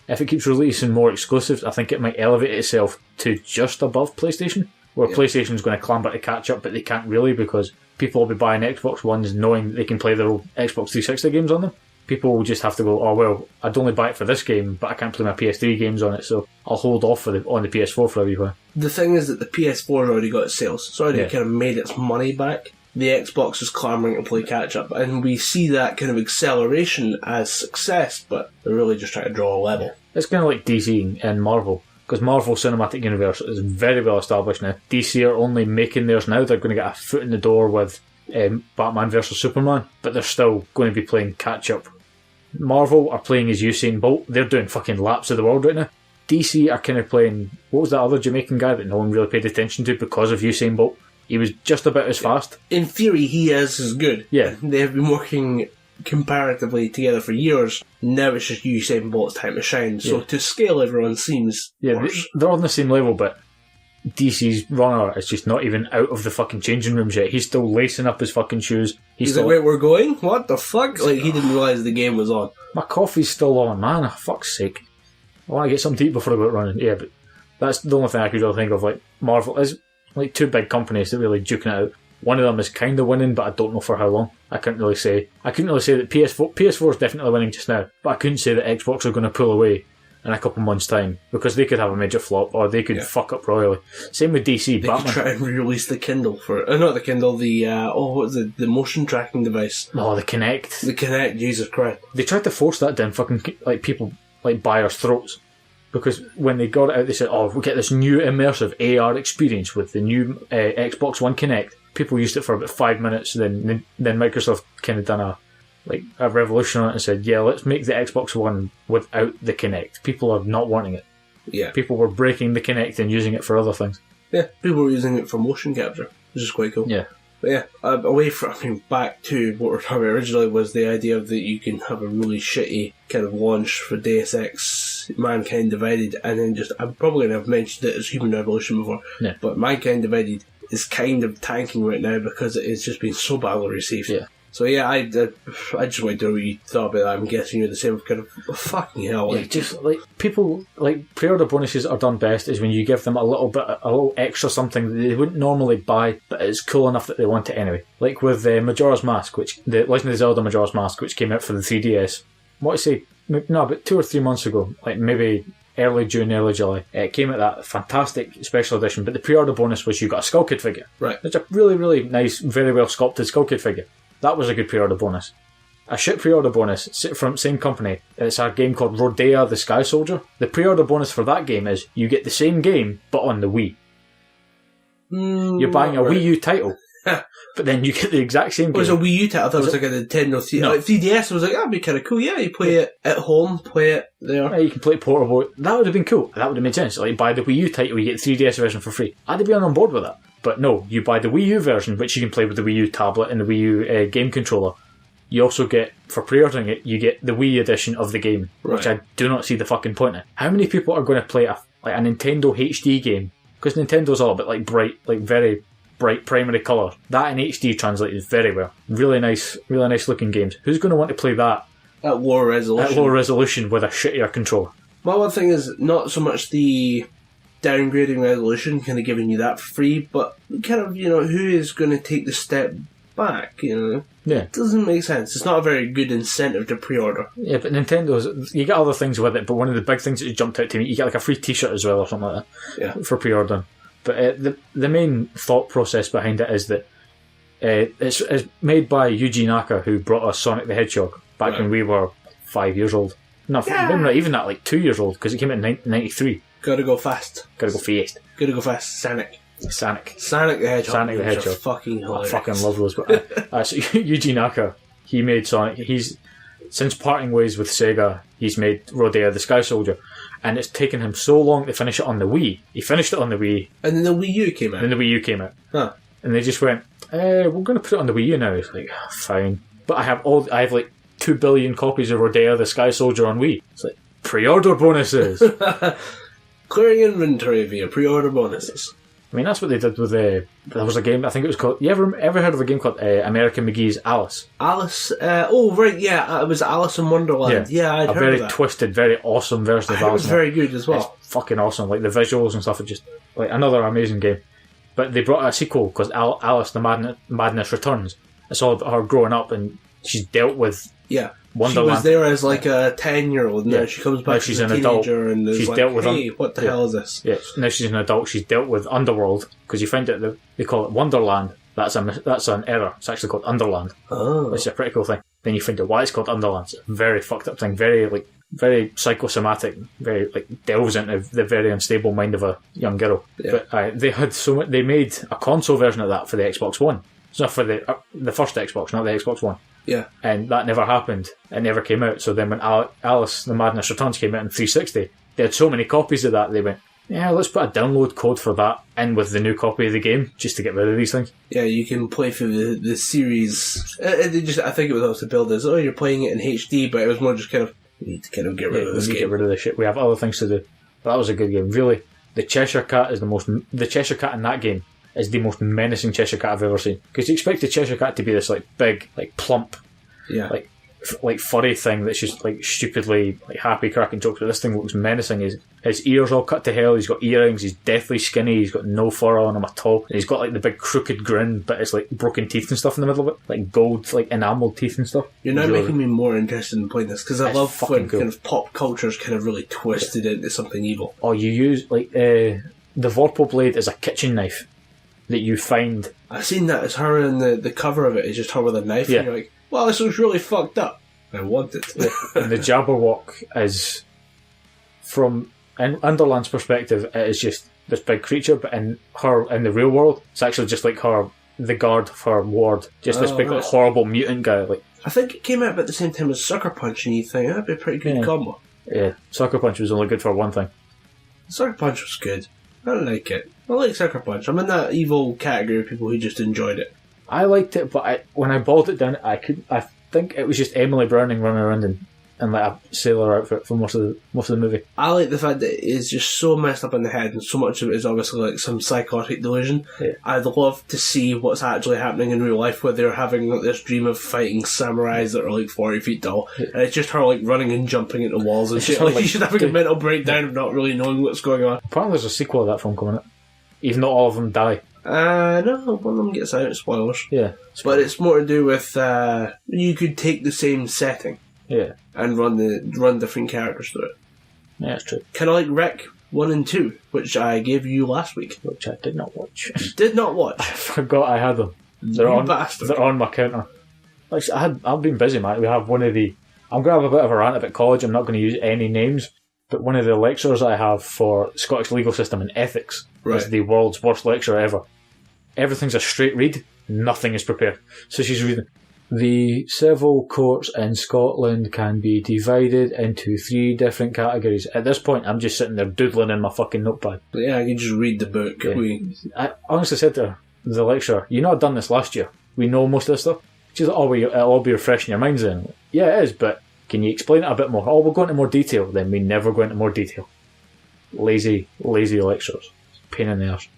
If it keeps releasing more exclusives, I think it might elevate itself to just above PlayStation, where PlayStation's going to clamber to catch up, but they can't really, because people will be buying Xbox Ones knowing they can play their old Xbox 360 games on them. People will just have to go, oh well, I'd only buy it for this game, but I can't play my PS3 games on it, so I'll hold off on the PS4 for a wee while. The thing is that the PS4's already got its sales. It's already kind of made its money back. The Xbox is clamouring to play catch-up, and we see that kind of acceleration as success, but they're really just trying to draw a level. It's kind of like DC and Marvel, because Marvel Cinematic Universe is very well established now. DC are only making theirs now. They're going to get a foot in the door with Batman vs Superman, but they're still going to be playing catch-up. Marvel are playing as Usain Bolt. They're doing fucking laps of the world right now. DC are kind of playing, what was that other Jamaican guy that no one really paid attention to because of Usain Bolt? He was just about as fast. In theory, he is as good. Yeah. They have been working comparatively together for years. Now it's just Usain Bolt's time to shine. So to scale, everyone seems worse. They're on the same level, but DC's runner is just not even out of the fucking changing rooms yet. He's still lacing up his fucking shoes. He's still like, wait, we're going? What the fuck? Like, he didn't realise the game was on. My coffee's still on, man. For fuck's sake. I want to get something to eat before I go out running. Yeah, but that's the only thing I could really think of. Like, Marvel is like two big companies that really duking it out. One of them is kind of winning, but I don't know for how long. I couldn't really say that PS4 is definitely winning just now, but I couldn't say that Xbox are going to pull away in a couple months' time, because they could have a major flop, or they could fuck up royally. Same with DC. They Batman could try and re-release the Kindle for not the Kindle, the what was it, the motion tracking device? Oh, the Kinect. The Kinect, Jesus Christ! They tried to force that down fucking like people like buyers' throats. Because when they got it out, they said, oh, we'll get this new immersive AR experience with the new Xbox One Kinect. People used it for about 5 minutes, then Microsoft kind of done a revolution on it and said, yeah, let's make the Xbox One without the Kinect. People are not wanting it. Yeah. People were breaking the Kinect and using it for other things. Yeah, people were using it for motion capture, which is quite cool. Yeah. But yeah, back to what we were talking about originally was the idea that you can have a really shitty kind of launch for Deus Ex Mankind Divided, and then I'm probably going to have mentioned it as Human Revolution before, but Mankind Divided is kind of tanking right now because it has just been so badly received. Yeah. So yeah, I just wanted to know what you thought about that. I'm guessing you're the same kind of fucking hell. Yeah, just like people like pre-order bonuses are done best is when you give them a little extra something that they wouldn't normally buy, but it's cool enough that they want it anyway. Like with Majora's Mask, the Legend of Zelda Majora's Mask, which came out for the 3DS. About 2 or 3 months ago, like maybe early June, early July, it came out that fantastic special edition. But the pre-order bonus was you got a Skull Kid figure. Right. It's a really, really nice, very well sculpted Skull Kid figure. That was a good pre-order bonus. A shit pre-order bonus from same company. It's a game called Rodea the Sky Soldier. The pre-order bonus for that game is you get the same game but on the Wii. You're buying a Wii U title, but then you get the exact same game. It was a Wii U title. I thought it was like a Nintendo 3DS. No. Like 3DS, I was like, that'd be kind of cool. Yeah, you play it at home, play it there. Yeah, you can play it portable. That would have been cool. That would have made sense. Like, buy the Wii U title, you get the 3DS version for free. I'd have been on board with that. But no, you buy the Wii U version, which you can play with the Wii U tablet and the Wii U game controller. You also get, for pre-ordering it, you get the Wii edition of the game, which I do not see the fucking point in. How many people are going to play a Nintendo HD game? Because Nintendo's all a bit like bright, like very bright primary colour. That in HD translated very well. Really nice looking games. Who's going to want to play that at lower resolution with a shittier controller? Well, one thing is not so much the downgrading resolution, kind of giving you that for free, but kind of, who is going to take the step back, you know. Yeah. It doesn't make sense. It's not a very good incentive to pre-order. Yeah, but Nintendo's, you get other things with it, but one of the big things that jumped out to me, you get like a free t-shirt as well or something like that for pre-ordering. But the main thought process behind it is that it's made by Yuji Naka, who brought us Sonic the Hedgehog back when we were 5 years old. No, maybe not even that, like 2 years old, because it came out in 93. Gotta go fast. Gotta go fast. Gotta go fast. Sonic the Hedgehog. Sonic the Hedgehog. Fucking hilarious. I fucking love those. But, so Yuji Naka, he made Sonic. He's, since parting ways with Sega, he's made Rodeo the Sky Soldier. And it's taken him so long to finish it on the Wii. He finished it on the Wii. And then the Wii U came out. Huh. And they just went, we're going to put it on the Wii U now. It's like, fine. But I have like 2 billion copies of Rodeo the Sky Soldier on Wii. It's like, pre-order bonuses. Clearing inventory via pre-order bonuses. I mean, that's what they did with there was a game, I think it was called, you ever heard of a game called American McGee's Alice? Alice, it was Alice in Wonderland. Yeah, I'd heard of that. A very twisted, very awesome version of Alice. It was very good as well. It's fucking awesome, like the visuals and stuff are just, like, another amazing game. But they brought a sequel, because Alice the Madness Returns. It's all about her growing up, and she's dealt with Wonderland. She was there as like a 10-year-old, and now she comes back as a teenager, and is like, dealt with hey, what the hell is this? Yeah, now she's an adult. She's dealt with Underworld, because you find out they call it Wonderland. That's an error. It's actually called Underland. Oh. Which is a pretty cool thing. Then you find out why it's called Underland. It's a very fucked up thing. Very psychosomatic. Very, like, delves into the very unstable mind of a young girl. Yeah. But they made a console version of that for the Xbox One. So for the first Xbox, not the Xbox One. Yeah. And that never happened. It never came out. So then when Alice the Madness Returns came out in 360, they had so many copies of that, they went, yeah, let's put a download code for that in with the new copy of the game, just to get rid of these things. Yeah, you can play through the series. I think it was also billed as, you're playing it in HD, but it was more just kind of, we need to kind of get rid of this game. Get rid of this shit. We have other things to do. But that was a good game. Really, the Cheshire Cat the Cheshire Cat in that game is the most menacing Cheshire Cat I've ever seen. Because you expect the Cheshire Cat to be this like big, like plump, like furry thing that's just like stupidly like happy cracking jokes, but this thing looks menacing. His ears all cut to hell, he's got earrings, he's deathly skinny, he's got no fur on him at all, and he's got like the big crooked grin, but it's like broken teeth and stuff in the middle of it, like gold, like enamelled teeth and stuff. You're now making me more interested in playing this, because I love when kind of pop culture's kind of really twisted into something evil. Oh, you use like the Vorpal blade is a kitchen knife that you find. I've seen that. It's her in the cover of it is just her with a knife, and you're like, well, this looks really fucked up. I want it. And the Jabberwock is, from Underland's perspective, it is just this big creature, but in the real world, it's actually just like the guard of her ward, just this big like, horrible mutant guy. Like, I think it came out at the same time as Sucker Punch, and you think that'd be a pretty good combo. Yeah, Sucker Punch was only good for one thing. Sucker Punch was good. I like it. I like Sucker Punch. I'm in that evil category of people who just enjoyed it. I liked it, but when I boiled it down, I think it was just Emily Browning running around in like a sailor outfit for most of the movie. I like the fact that it's just so messed up in the head, and so much of it is obviously like some psychotic delusion. Yeah. I'd love to see what's actually happening in real life, where they're having like this dream of fighting samurais that are like 40 feet tall, and it's just her like running and jumping into walls and shit. Like she's having a mental breakdown of not really knowing what's going on. Apparently there's a sequel of that film coming out, even though all of them die. No, one of them gets out, spoilers. Yeah. But it's more to do with, you could take the same setting. Yeah. And run different characters through it. Yeah, that's true. Kind of like Rec 1 and 2, which I gave you last week. Which I did not watch. Did not watch? I forgot I had them. They're on my counter. Like, I've been busy, man. We have one of the... I'm going to have a bit of a rant about college. I'm not going to use any names. But one of the lecturers I have for Scottish legal system and ethics is the world's worst lecturer ever. Everything's a straight read, nothing is prepared. So she's reading, the civil courts in Scotland can be divided into 3 different categories. At this point, I'm just sitting there doodling in my fucking notepad. Yeah, I can just read the book. Yeah. I honestly said to her, the lecturer, you know I've done this last year. We know most of this stuff. She's like, it'll all be refreshing your minds then. Like, yeah, it is, but can you explain it a bit more? Oh, we'll go into more detail. Then we never go into more detail. Lazy lecturers. Pain in the arse.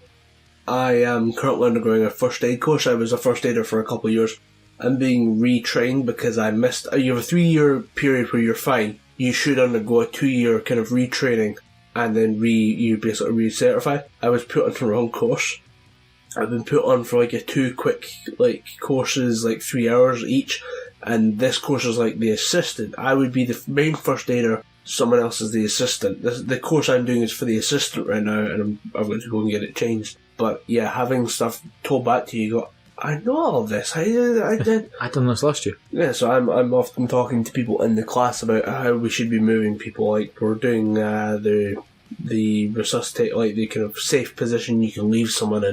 I am currently undergoing a first aid course. I was a first aider for a couple of years. I'm being retrained because I missed... You have a 3-year period where you're fine. You should undergo a 2-year kind of retraining, and then you basically recertify. I was put on the wrong course. I've been put on for like a 2 quick like courses, like 3 hours each, and this course is like the assistant. I would be the main first aider, someone else is the assistant. The course I'm doing is for the assistant right now, and I'm going to go and get it changed. But yeah, having stuff told back to you, you go, I know all of this. I did. I done this last year. Yeah, so I'm often talking to people in the class about how we should be moving people. Like we're doing the resuscitate, like the kind of safe position you can leave someone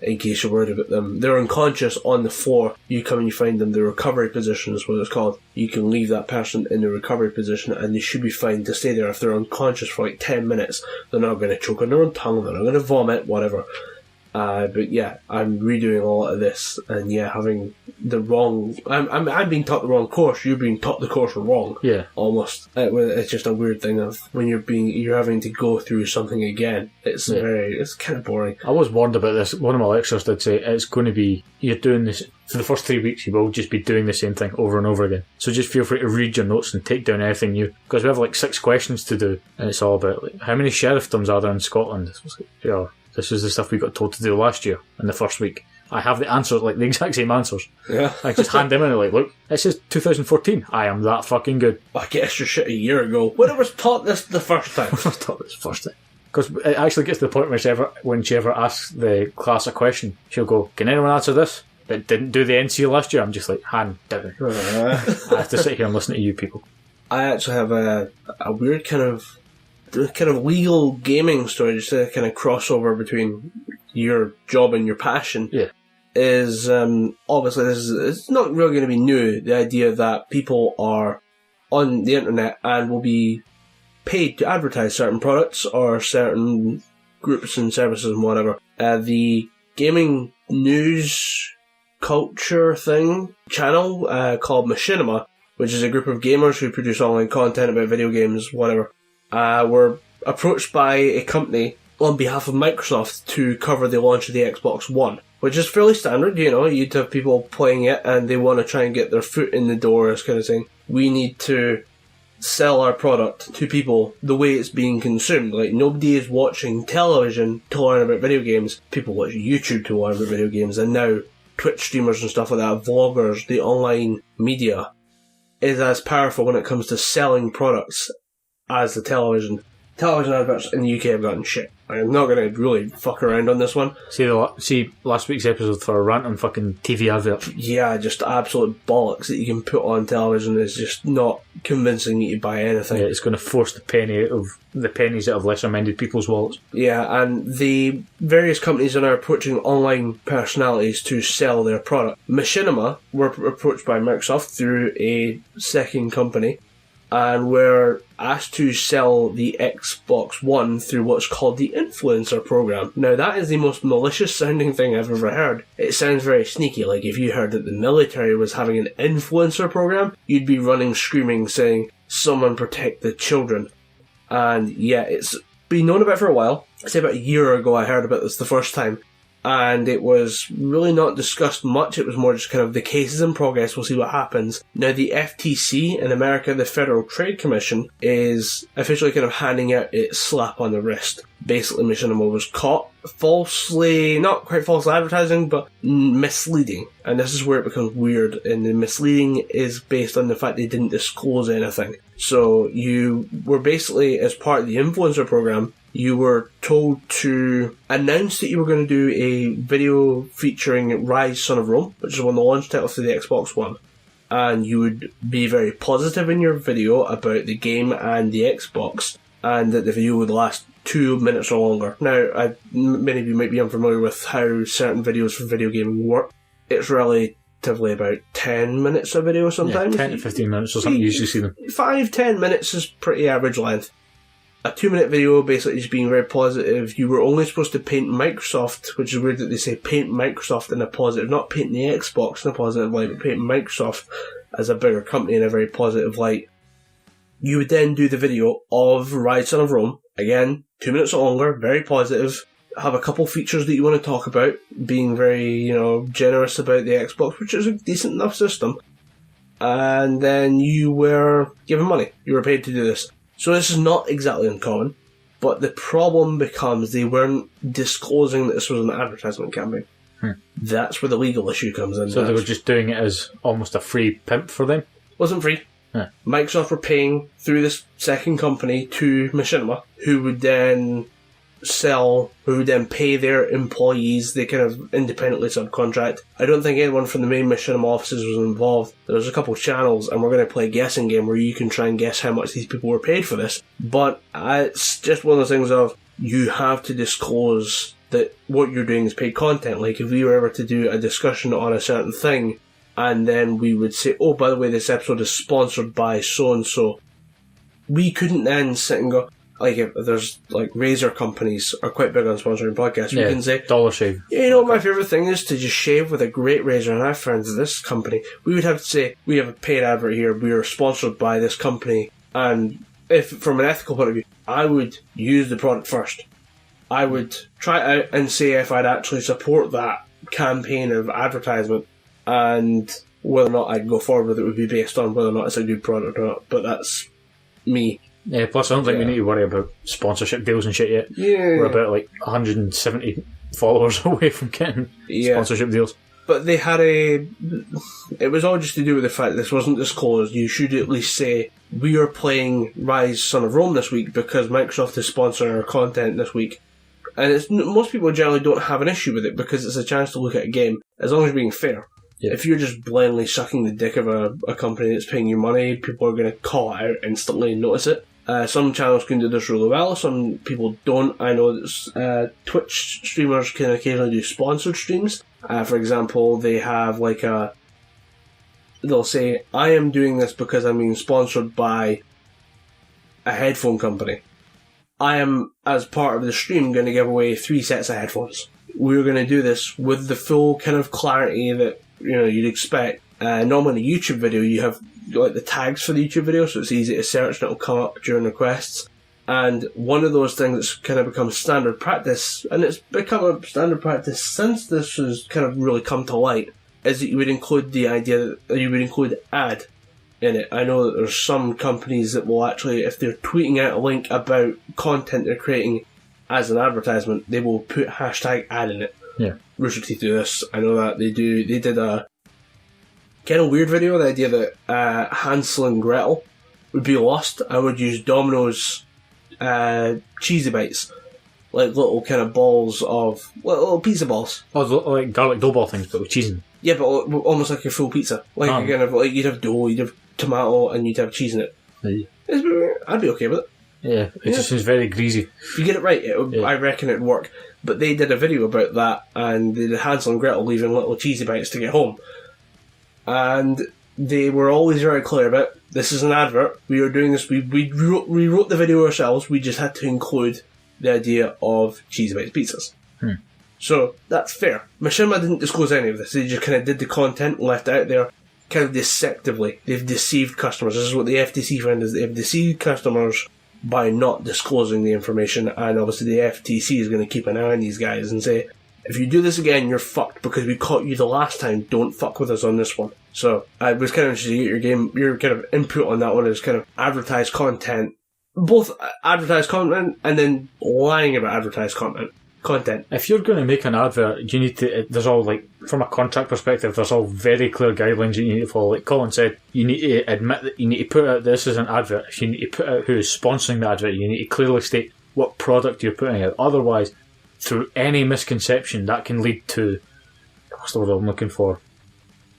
in case you're worried about them. They're unconscious on the floor. You come and you find them. The recovery position is what it's called. You can leave that person in the recovery position, and they should be fine to stay there. If they're unconscious for like 10 minutes, they're not going to choke on their own tongue. They're not going to vomit, whatever. But yeah, I'm redoing a lot of this, and yeah, having the wrong. I'm being taught the wrong course. You're being taught the course wrong. Yeah, almost. It's just a weird thing of when you're having to go through something again. It's kind of boring. I was warned about this. One of my lecturers did say it's going to be, you're doing this for the first 3 weeks. You will just be doing the same thing over and over again. So just feel free to read your notes and take down anything new, because we have like 6 questions to do, and it's all about like how many sheriffdoms are there in Scotland. Yeah. This is the stuff we got told to do last year in the first week. I have the answers, like the exact same answers. Yeah. I just hand them in and like, look, it says 2014. I am that fucking good. I guess your shit a year ago. When I was taught this the first time. I was taught this first time. Because it actually gets to the point where when she ever asks the class a question, she'll go, can anyone answer this? That didn't do the NC last year. I'm just like, hand down. I have to sit here and listen to you people. I actually have a weird kind of legal gaming story, just a kind of crossover between your job and your passion. Yeah. Is obviously it's not really going to be new. The idea that people are on the internet and will be paid to advertise certain products or certain groups and services and whatever. The gaming news culture channel called Machinima, which is a group of gamers who produce online content about video games, whatever. Were approached by a company on behalf of Microsoft to cover the launch of the Xbox One, which is fairly standard. You know, you'd have people playing it and they want to try and get their foot in the door as kind of saying, we need to sell our product to people the way it's being consumed. Like, nobody is watching television to learn about video games. People watch YouTube to learn about video games, and now Twitch streamers and stuff like that, vloggers, the online media is as powerful when it comes to selling products as the television. Television adverts in the UK have gotten shit. I'm not going to really fuck around on this one. See last week's episode for a rant on fucking TV adverts. Yeah, just absolute bollocks that you can put on television is just not convincing you to buy anything. Yeah, it's going to force the pennies out of lesser-minded people's wallets. Yeah, and the various companies are now approaching online personalities to sell their product. Machinima were approached by Microsoft through a second company, and were asked to sell the Xbox One through what's called the influencer program. Now, that is the most malicious sounding thing I've ever heard. It sounds very sneaky. Like, if you heard that the military was having an influencer program, you'd be running screaming saying, someone protect the children. And yeah, it's been known about for a while. I'd say about a year ago I heard about this the first time, and it was really not discussed much. It was more just kind of the case is in progress, we'll see what happens. Now, the FTC in America, the Federal Trade Commission, is officially kind of handing out its slap on the wrist. Basically, Machinima was caught not quite falsely advertising, but misleading. And this is where it becomes weird, and the misleading is based on the fact they didn't disclose anything. So you were basically, as part of the influencer program, you were told to announce that you were going to do a video featuring Rise, Son of Rome, which is one of the launch titles for the Xbox One. And you would be very positive in your video about the game and the Xbox, and that the video would last 2 minutes or longer. Now, many of you might be unfamiliar with how certain videos for video gaming work. It's relatively about 10 minutes a video sometimes. Yeah, 10 to 15 minutes or something, you usually see them. 5-10 minutes is pretty average length. A 2-minute video basically just being very positive. You were only supposed to paint Microsoft, which is weird that they say paint Microsoft in a positive, not paint the Xbox in a positive light, but paint Microsoft as a bigger company in a very positive light. You would then do the video of Rise, Son of Rome, again, 2 minutes or longer, very positive, have a couple features that you want to talk about, being very, generous about the Xbox, which is a decent enough system, and then you were given money. You were paid to do this. So this is not exactly uncommon, but the problem becomes they weren't disclosing that this was an advertisement campaign. That's where the legal issue comes in. So they were just doing it as almost a free pimp for them? Wasn't free. Huh. Microsoft were paying through this second company to Machinima, who would then pay their employees. They kind of independently subcontract. I don't think anyone from the main Machinima offices was involved. There's a couple of channels, and we're going to play a guessing game where you can try and guess how much these people were paid for this. But it's just one of those things of, you have to disclose that what you're doing is paid content. Like, if we were ever to do a discussion on a certain thing, and then we would say, oh, by the way, this episode is sponsored by so-and-so, we couldn't then sit and go, like, if there's, like, razor companies are quite big on sponsoring podcasts, we can say, Dollar Shave. you know, my favourite thing is to just shave with a great razor, and I have friends of this company. We would have to say, we have a paid advert here, we are sponsored by this company, and if, from an ethical point of view, I would use the product first. I would try it out and say if I'd actually support that campaign of advertisement, and whether or not I'd go forward with it would be based on whether or not it's a good product or not. But that's me. Yeah, plus I don't think we need to worry about sponsorship deals and shit yet. Yeah. We're about like 170 followers away from getting sponsorship deals. But they had it was all just to do with the fact that this wasn't disclosed. You should at least say, we are playing Rise Son of Rome this week because Microsoft is sponsoring our content this week. And most people generally don't have an issue with it because it's a chance to look at a game, as long as you're being fair. Yeah. If you're just blindly sucking the dick of a company that's paying you money, people are going to call it out instantly and notice it. Some channels can do this really well, some people don't. I know that Twitch streamers can occasionally do sponsored streams. For example, they have they'll say, I am doing this because I'm being sponsored by a headphone company. I am, as part of the stream, going to give away 3 sets of headphones. We're going to do this with the full kind of clarity that you'd expect. Normally in a YouTube video, you have like the tags for the YouTube video, so it's easy to search and it'll come up during requests. And one of those things that's kind of become standard practice, and it's become a standard practice since this has kind of really come to light, is that you would include the idea that you would include ad in it. I know that there's some companies that will actually, if they're tweeting out a link about content they're creating as an advertisement, they will put hashtag ad in it. Yeah. Rooster Teeth do this. I know that they do. They did a kind of weird video, the idea that Hansel and Gretel would be lost. I would use Domino's cheesy bites, like little kind of balls of little pizza balls. Oh, like garlic dough ball things, but with cheese in them. Yeah, but almost like your full pizza. Like kind of like you'd have dough, you'd have tomato, and you'd have cheese in it. Yeah. I'd be okay with it. Yeah, it just seems very greasy. If you get it right, I reckon it'd work. But they did a video about that, and they did Hansel and Gretel leaving little cheesy bites to get home. And they were always very clear about, this is an advert, we are doing this, we wrote the video ourselves, we just had to include the idea of cheesy bites pizzas. So, that's fair. Machinima didn't disclose any of this, they just kind of did the content, left it out there, kind of deceptively. They've deceived customers. This is what the FTC found, is they've deceived customers by not disclosing the information, and obviously the FTC is going to keep an eye on these guys and say, if you do this again, you're fucked because we caught you the last time. Don't fuck with us on this one. So I was kind of interested to get your kind of input on that one, is kind of advertised content, both advertised content and then lying about advertised content. If you're going to make an advert, you need to. There's all, like, from a contract perspective, there's all very clear guidelines you need to follow. Like Colin said, you need to admit that you need to put out this as an advert. If you need to put out who is sponsoring the advert, you need to clearly state what product you're putting out. Otherwise, through any misconception, that can lead to, what's the word I'm looking for?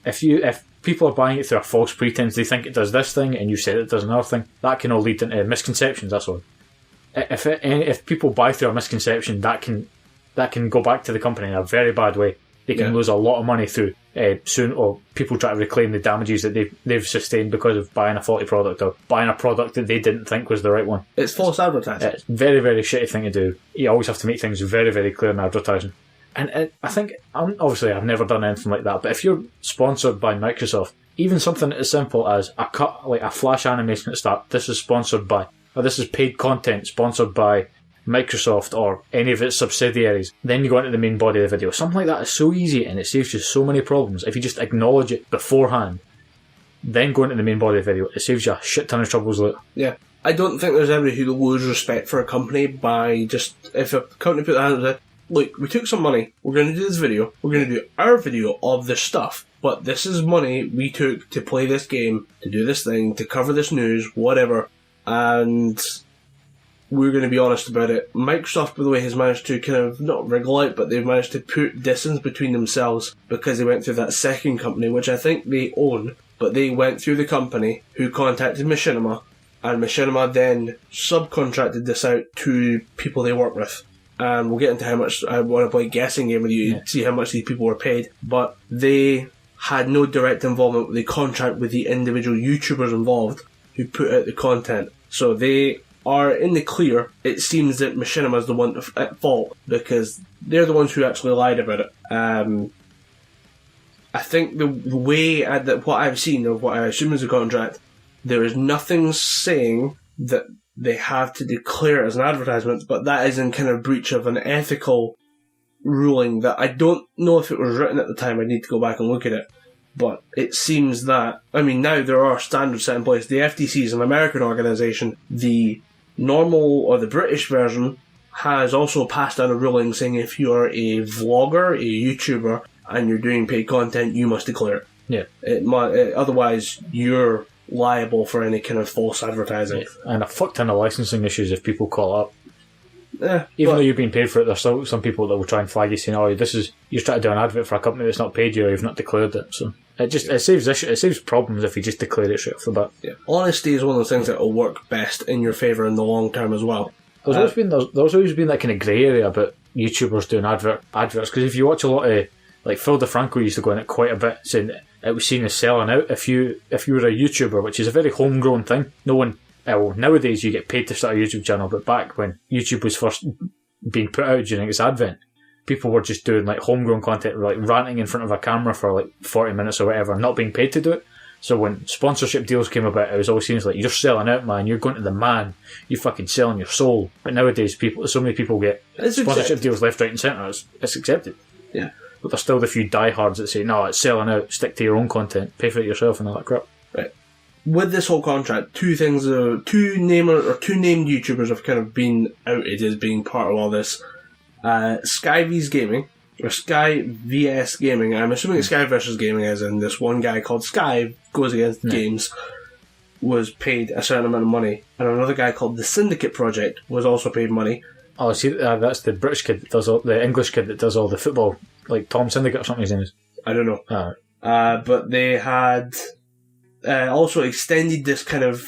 If people are buying it through a false pretense, they think it does this thing, and you said it does another thing, that can all lead into misconceptions. That's all. If people buy through a misconception, that can go back to the company in a very bad way. They can lose a lot of money through soon, or people try to reclaim the damages that they've sustained because of buying a faulty product or buying a product that they didn't think was the right one. It's false advertising. It's a very, very shitty thing to do. You always have to make things very, very clear in advertising. And I think, obviously I've never done anything like that, but if you're sponsored by Microsoft, even something as simple as a flash animation at the start, this is sponsored by, or this is paid content sponsored by Microsoft or any of its subsidiaries, then you go into the main body of the video. Something like that is so easy and it saves you so many problems. If you just acknowledge it beforehand, then go into the main body of the video, it saves you a shit ton of troubles later. Yeah. I don't think there's anybody who will lose respect for a company by just, if a company put their hand up, look, we took some money, we're going to do this video, we're going to do our video of this stuff, but this is money we took to play this game, to do this thing, to cover this news, whatever, and we're going to be honest about it. Microsoft, by the way, has managed to kind of, not wriggle out, but they've managed to put distance between themselves because they went through that second company, which I think they own, but they went through the company who contacted Machinima, and Machinima then subcontracted this out to people they work with. And we'll get into how much. I want to play a guessing game with you to see how much these people were paid. But they had no direct involvement with the contract with the individual YouTubers involved who put out the content. So they are in the clear. It seems that Machinima is the one at fault because they're the ones who actually lied about it. I think the way that what I've seen of what I assume is a contract, there is nothing saying that they have to declare it as an advertisement, but that is in kind of breach of an ethical ruling that I don't know if it was written at the time. I need to go back and look at it. But it seems that, I mean, now there are standards set in place. The FTC is an American organisation. The normal, or the British version, has also passed down a ruling saying if you're a vlogger, a YouTuber, and you're doing paid content, you must declare it. Yeah. Otherwise, you're liable for any kind of false advertising. And a fuck ton of licensing issues if people call up. Even though you've been paid for it, there's still some people that will try and flag you saying, "Oh, you're trying to do an advert for a company that's not paid you, or you've not declared it." So it saves problems if you just declare it straight off the bat. Yeah. Honesty is one of those things that will work best in your favour in the long term as well. There's always been that kind of grey area about YouTubers doing adverts, because if you watch a lot of, like, Phil DeFranco used to go in it quite a bit, saying it was seen as selling out if you were a YouTuber, which is a very homegrown thing. No one, nowadays you get paid to start a YouTube channel, but back when YouTube was first being put out during its advent, people were just doing like homegrown content, like ranting in front of a camera for like 40 minutes or whatever, not being paid to do it. So when sponsorship deals came about, it was always seen as like, you're selling out, man, you're going to the man, you're fucking selling your soul. But nowadays, so many people get sponsorship deals left, right and centre, it's accepted. Yeah. But there's still the few diehards that say, no, it's selling out, stick to your own content, pay for it yourself and all that crap. Right. With this whole contract, two named YouTubers have kind of been outed as being part of all this. Sky vs Gaming, or Sky vs Gaming, I'm assuming it's Sky versus Gaming, as in this one guy called Sky goes against games, was paid a certain amount of money, and another guy called the Syndicate Project was also paid money. Oh, see, that's the British kid that does the English kid that does all the football, like Tom Syndicate or something his name is. I don't know. Alright. But they had also extended this kind of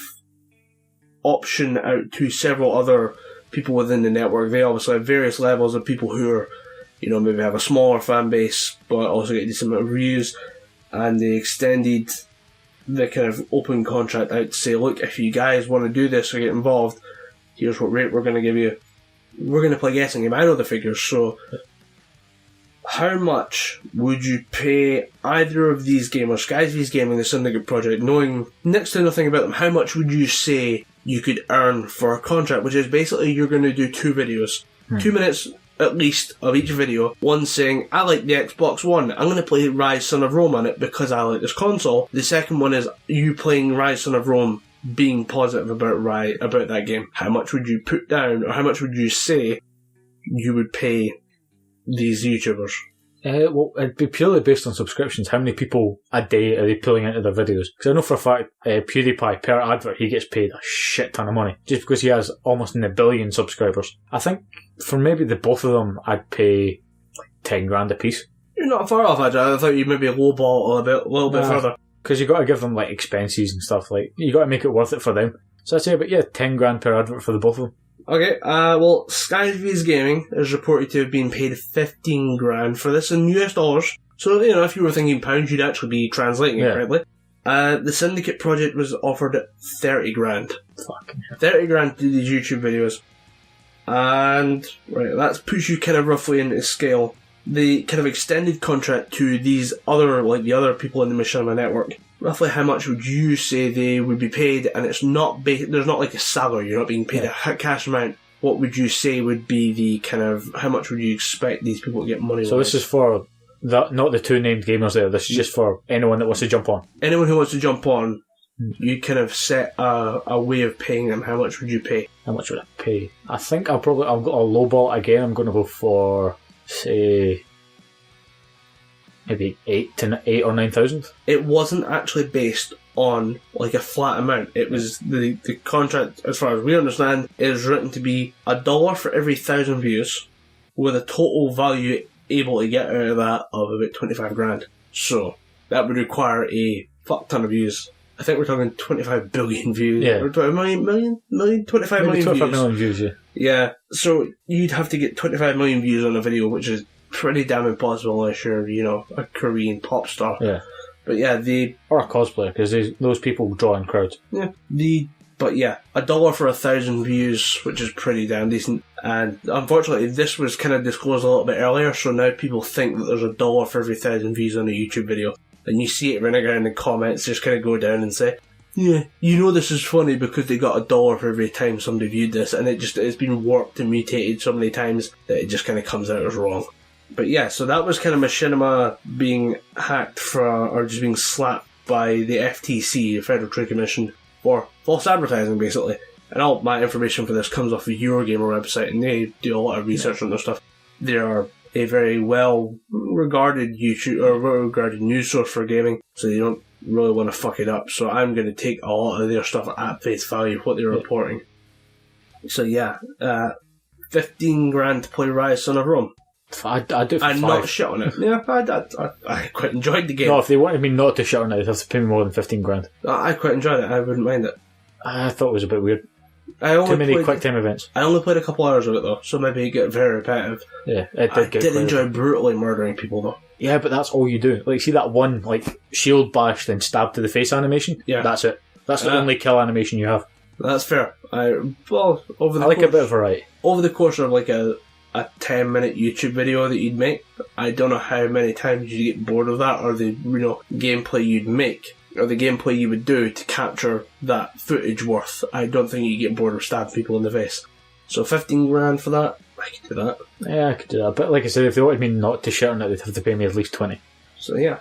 option out to several other people within the network. They obviously have various levels of people who are, maybe have a smaller fan base, but also get a decent amount of views, and they extended the kind of open contract out to say, look, if you guys want to do this or get involved, here's what rate we're going to give you. We're going to play guessing game. I know the figures, so how much would you pay either of these gamers, Sky vs Gaming, the Syndicate Project, knowing next to nothing about them, how much would you say you could earn for a contract, which is basically you're going to do 2 videos, 2 minutes at least of each video, one saying, I like the Xbox One, I'm going to play Rise Son of Rome on it because I like this console. The second one is you playing Rise Son of Rome, being positive about that game. How much would you put down, or how much would you say you would pay these YouTubers? Well, it'd be purely based on subscriptions. How many people a day are they pulling into their videos? Because I know for a fact, PewDiePie, per advert, he gets paid a shit ton of money. Just because he has almost in a billion subscribers. I think for maybe the both of them, I'd pay like 10 grand a piece. You're not far off, I thought you'd maybe lowball a little bit further. Because you got to give them like expenses and stuff. Like, you got to make it worth it for them. So I'd say about 10 grand per advert for the both of them. Okay, well, Sky vs Gaming is reported to have been paid 15 grand for this in US dollars. So, if you were thinking pounds, you'd actually be translating it correctly. The Syndicate Project was offered at 30 grand. Fucking hell. 30 grand to do these YouTube videos. And, right, that puts you kind of roughly into scale. The kind of extended contract to these other, like the other people in the Machinima network, roughly how much would you say they would be paid? And it's not there's not like a salary, you're not being paid a cash amount. What would you say would be the kind of, how much would you expect these people to get money? So this is for not the 2 named gamers there, this is just for anyone that wants to jump on. Anyone who wants to jump on, you kind of set a way of paying them. How much would you pay? How much would I pay? I think I'll go a low ball again. I'm going to go for say maybe 8 or 9,000. It wasn't actually based on like a flat amount. It was the contract, as far as we understand, is written to be $1 for every 1,000 views, with a total value able to get out of that of about 25 grand. So that would require a fuck ton of views. I think we're talking 25 billion views. Yeah. Or 25 million views. Yeah. Yeah, so you'd have to get 25 million views on a video, which is pretty damn impossible unless you're, you know, a Korean pop star. Yeah. But yeah, or a cosplayer, because those people draw in crowds. Yeah. But yeah, $1 for 1,000 views, which is pretty damn decent. And unfortunately, this was kind of disclosed a little bit earlier, so now people think that there's $1 for every 1,000 views on a YouTube video. And you see it running around in the comments, just kind of go down and say, yeah, you know this is funny because they got $1 for every time somebody viewed this, and it's been warped and mutated so many times that it just kind of comes out as wrong. But yeah, so that was kind of Machinima being hacked or just being slapped by the FTC, the Federal Trade Commission, for false advertising, basically. And all my information for this comes off the Eurogamer website, and they do a lot of research on their stuff. They are a very well-regarded well-regarded news source for gaming, so you don't really want to fuck it up. So I'm going to take a lot of their stuff at face value, what they're reporting. So yeah, 15 grand to play Rise Son of Rome. I do it for I'm 5. not shit on it. Yeah, I quite enjoyed the game. No, if they wanted me not to shit on it, they'd have to pay me more than 15 grand. I quite enjoyed it. I wouldn't mind it. I thought it was a bit weird. Too many quick time events. I only played a couple hours of it though, so maybe it get very repetitive. Yeah, I did enjoy brutally murdering people though. Yeah, but that's all you do. Like, see that one, like, shield bash, then stab to the face animation? Yeah. That's it. That's the only kill animation you have. That's fair. I like a bit of variety. Over the course of like a 10-minute YouTube video that you'd make, I don't know how many times you get bored of that, or the gameplay you'd make, or the gameplay you would do to capture that footage worth. I don't think you get bored of stabbing people in the face. So 15 grand for that, I could do that. Yeah, I could do that. But like I said, if they wanted me not to shit on it, they'd have to pay me at least 20. So yeah.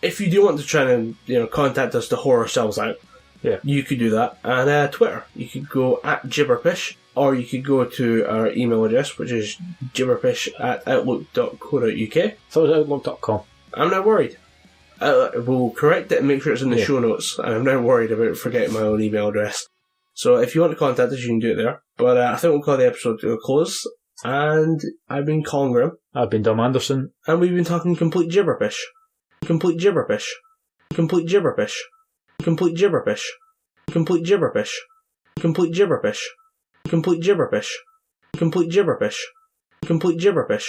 If you do want to try and contact us to whore ourselves out, yeah, you could do that. And Twitter, you could go at Gibberpish, or you could go to our email address, which is gibberpish@outlook.co.uk. I thought it was outlook.com. I'm now worried. We'll correct it and make sure it's in the show notes. And I'm now worried about forgetting my own email address. So if you want to contact us, you can do it there. But I think we'll call the episode to a close. And I've been Colin Graham. I've been Dom Anderson. And we've been talking complete Gibberpish. Complete Gibberpish. Complete Gibberpish. Complete Gibberpish. Complete Gibberpish. Complete Gibberpish. Complete Gibberpish. Complete Gibberpish. Complete Gibberpish.